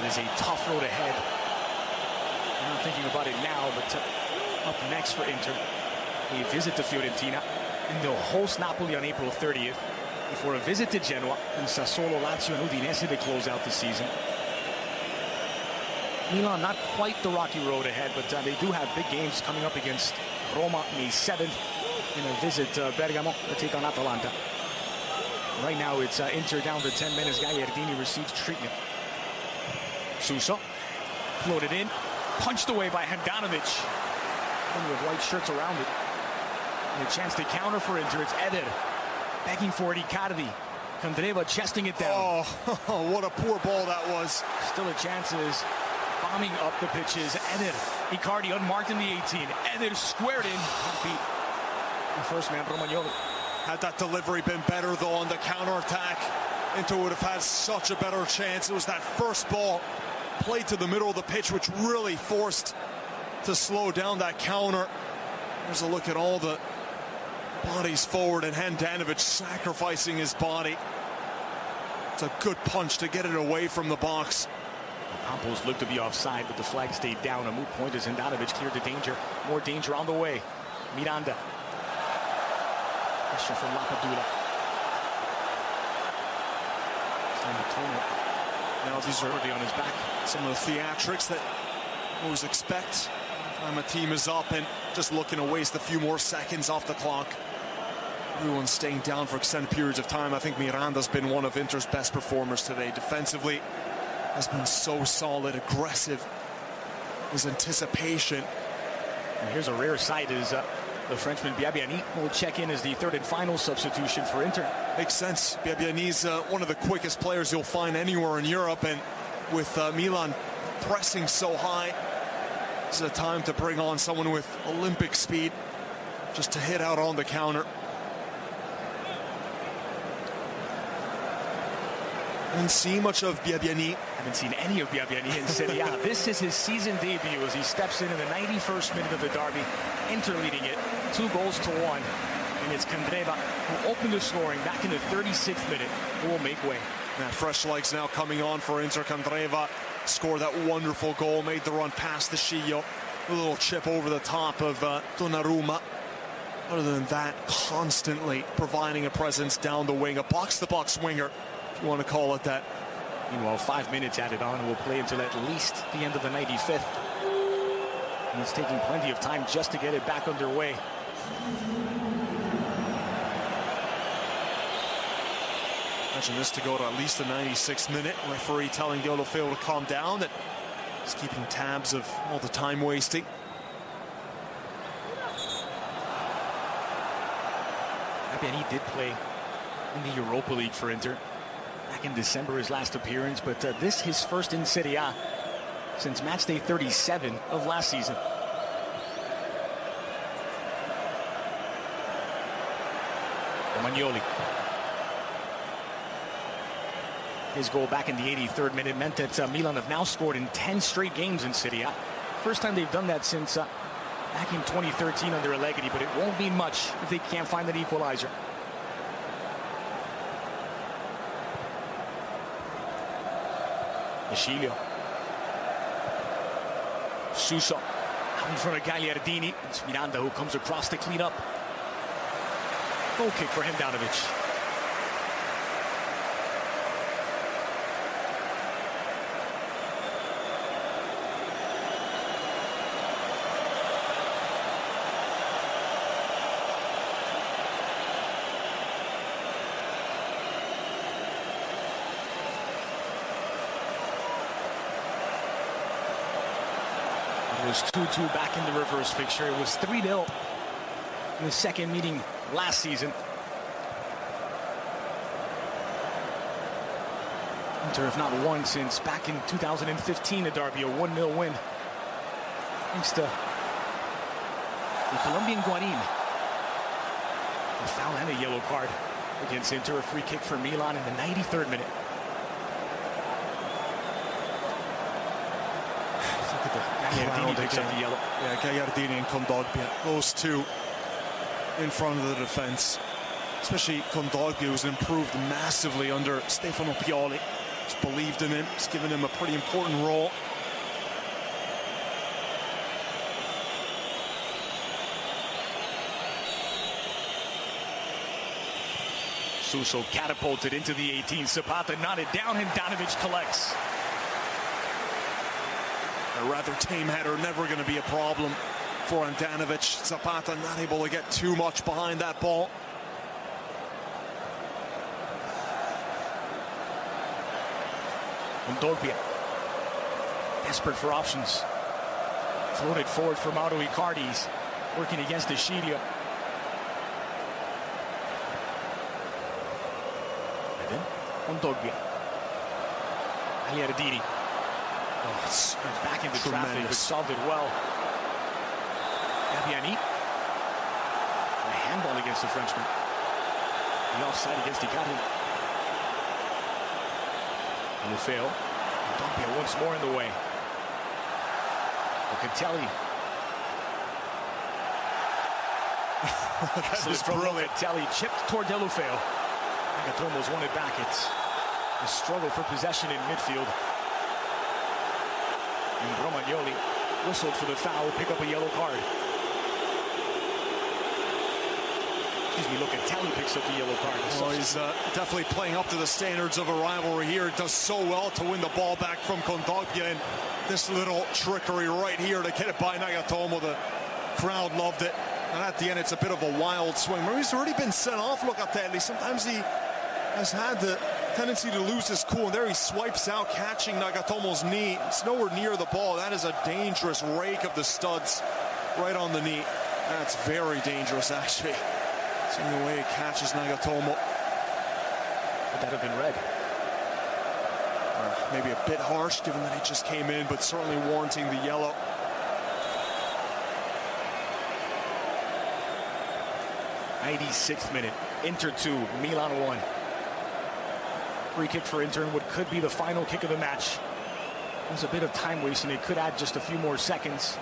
Speaker 1: it is a tough road ahead. I'm not thinking about it now, but up next for Inter, a visit to Fiorentina, and they'll host Napoli on April 30th before a visit to Genoa and Sassuolo, Lazio, and Udinese to close out the season. Milan, not quite the rocky road ahead, but they do have big games coming up against Roma May 7th and a visit to Bergamo to take on Atalanta. Right now it's Inter down to 10 minutes. Gagliardini receives treatment. Suso floated in, punched away by Handanovic. With white shirts around it. And a chance to counter for Inter. It's Eder begging for it. Icardi. Candreva chesting it down.
Speaker 2: Oh, what a poor ball that was.
Speaker 1: Still a chance is bombing up the pitches. Eder. Icardi unmarked in the 18. Eder squared in. Beat the first man, Romagnoli.
Speaker 2: Had that delivery been better, though, on the counter-attack, Inter would have had such a better chance. It was that first ball played to the middle of the pitch, which really forced to slow down that counter. There's a look at all the bodies forward, and Handanovic sacrificing his body. It's a good punch to get it away from the box.
Speaker 1: Campos looked to be offside, but the flag stayed down. A moot point as Handanovic cleared the danger. More danger on the way. Miranda. Pressure from Lapadula.
Speaker 2: Now these are already on his back. Some of the theatrics that we always expect. Time a team is up and just looking to waste a few more seconds off the clock. Everyone's staying down for extended periods of time. I think Miranda's been one of Inter's best performers today. Defensively has been so solid, aggressive. His anticipation.
Speaker 1: And here's a rare sight is the Frenchman Biabiany will check in as the third and final substitution for Inter.
Speaker 2: Makes sense. Biabiany's one of the quickest players you'll find anywhere in Europe, and with Milan pressing so high, it's a time to bring on someone with Olympic speed just to hit out on the counter. Haven't seen much of Biabiany.
Speaker 1: Haven't seen any of Biabiany in Serie A. This is his season debut as he steps in the 91st minute of the derby. Inter leading it 2-1, and it's Candreva who opened the scoring back in the 36th minute, who will make way.
Speaker 2: Yeah, fresh legs now coming on for Inter. Candreva scored that wonderful goal, made the run past the Sciglio, a little chip over the top of Donnarumma. Other than that, constantly providing a presence down the wing, a box-to-box winger, if you want to call it that.
Speaker 1: Meanwhile, 5 minutes added on, and will play until at least the end of the 95th. And it's taking plenty of time just to get it back underway.
Speaker 2: Imagine this to go to at least the 96th minute. Referee telling Deulofeu to calm down, that he's keeping tabs of all the time wasting.
Speaker 1: Biabiany did play in the Europa League for Inter back in December, his last appearance, but this his first in Serie A since matchday 37 of last season. Romagnoli. His goal back in the 83rd minute meant that Milan have now scored in 10 straight games in Serie A. First time they've done that since back in 2013 under Allegri, but it won't mean much if they can't find an equalizer. Sciglio. Suso out in front of Gagliardini. It's Miranda who comes across to clean up. Goal kick for Handanovic. It was 2-2 back in the reverse fixture. It was 3-0 in the second meeting last season. Inter have not won since back in 2015, a derby, a 1-0 win. Thanks to the Colombian Guarin. A foul and a yellow card against Inter. A free kick for Milan in the 93rd minute. Gagliardini picks up the yellow.
Speaker 2: Yeah, Gagliardini and Kondogbia, those two in front of the defense. Especially Kondogbia, who's improved massively under Stefano Pioli. He's believed in him. He's given him a pretty important role.
Speaker 1: Suso catapulted into the 18. Zapata knotted down, and Handanovic collects.
Speaker 2: A rather tame header, never going to be a problem for Handanovic. Zapata not able to get too much behind that ball.
Speaker 1: Kondogbia, desperate for options. Floated forward for Mauro Icardi, working against Ishiria. Kondogbia. Gagliardini. Oh, it's back into traffic, but solved it well. Gabbiani. A handball against the Frenchman. The offside against Icardi. Lufeo. Kondogbia once more in the way. Locatelli.
Speaker 2: That is
Speaker 1: from
Speaker 2: brilliant.
Speaker 1: Locatelli, chipped toward Deulofeu. Nagatomo's won it back. It's a struggle for possession in midfield. And Romagnoli whistled for the foul, pick up a yellow card. Excuse me, Locatelli picks up the yellow card.
Speaker 2: Well, he's definitely playing up to the standards of a rivalry here. Does so well to win the ball back from Kondogbia, and this little trickery right here to get it by Nagatomo. The crowd loved it. And at the end, it's a bit of a wild swing. Remember, he's already been sent off, Locatelli. Sometimes he has had the tendency to lose his cool, and there he swipes out, catching Nagatomo's knee. It's nowhere near the ball. That is a dangerous rake of the studs right on the knee. That's very dangerous, actually. Seeing the way it catches Nagatomo.
Speaker 1: Would that have been red?
Speaker 2: Maybe a bit harsh, given that he just came in, but certainly warranting the yellow.
Speaker 1: '96th minute. Inter 2, Milan 1. Free kick for Inter, what could be the final kick of the match. There's a bit of time wasting. It could add just a few more seconds.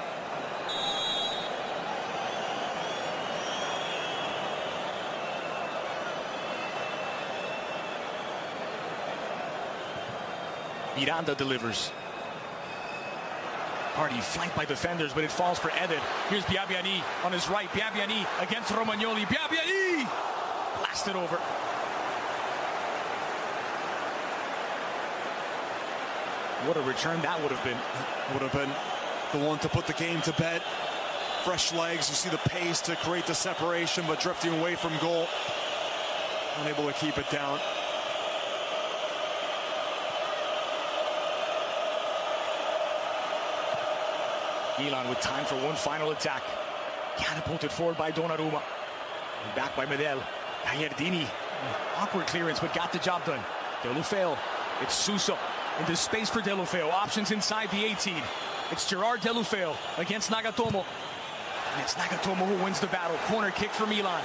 Speaker 1: Miranda delivers. Party flanked by defenders, but it falls for Eder. Here's Biabiani on his right. Biabiani against Romagnoli. Biabiani! Blasted over. What a return that would have been.
Speaker 2: Would have been the one to put the game to bed. Fresh legs, you see the pace to create the separation, but drifting away from goal. Unable to keep it down.
Speaker 1: Milan with time for one final attack. Catapulted forward by Donnarumma. And back by Medel. Gagliardini. Awkward clearance, but got the job done. Deulofeu. It's Suso. Into space for Deulofeu. Options inside the 18. It's Gerard Deulofeu against Nagatomo. And it's Nagatomo who wins the battle. Corner kick for Milan.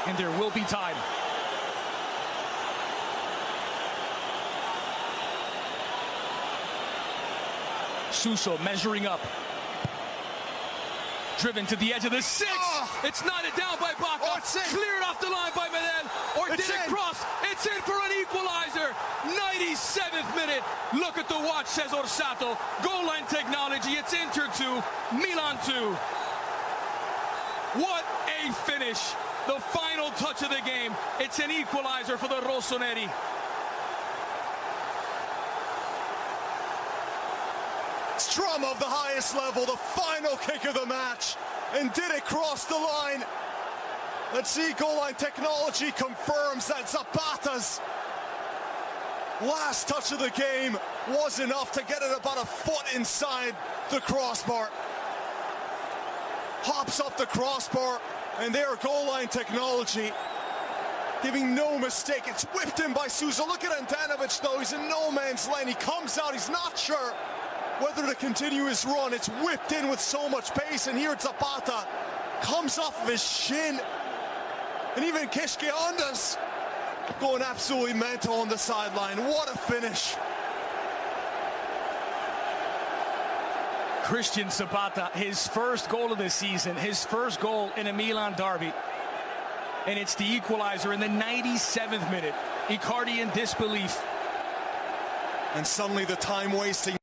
Speaker 1: And there will be time. Suso measuring up. Driven to the edge of the 6.
Speaker 2: Oh.
Speaker 1: It's knotted down by Baca.
Speaker 2: Oh, it's in.
Speaker 1: Cleared off the line by Medel. Or
Speaker 2: It's
Speaker 1: did it
Speaker 2: in.
Speaker 1: cross? It's in for an equalizer. 97th minute. Look at the watch, says Orsato. Goal line technology. It's Inter 2, Milan 2. What a finish. The final touch of the game. It's an equalizer for the Rossoneri.
Speaker 2: Drama of the highest level, the final kick of the match, and did it cross the line? Let's see, goal line technology confirms that Zapata's last touch of the game was enough to get it about a foot inside the crossbar. Hops up the crossbar, and there, goal line technology giving no mistake. It's whipped in by Suso. Look at Handanovic, though. He's in no man's land. He comes out. He's not sure whether to continue his run. It's whipped in with so much pace, and here Zapata comes off of his shin. And even Kishke-Ondas going absolutely mental on the sideline. What a finish.
Speaker 1: Christian Zapata, his first goal of the season, his first goal in a Milan derby. And it's the equalizer in the 97th minute. Icardi in disbelief.
Speaker 2: And suddenly the time wasting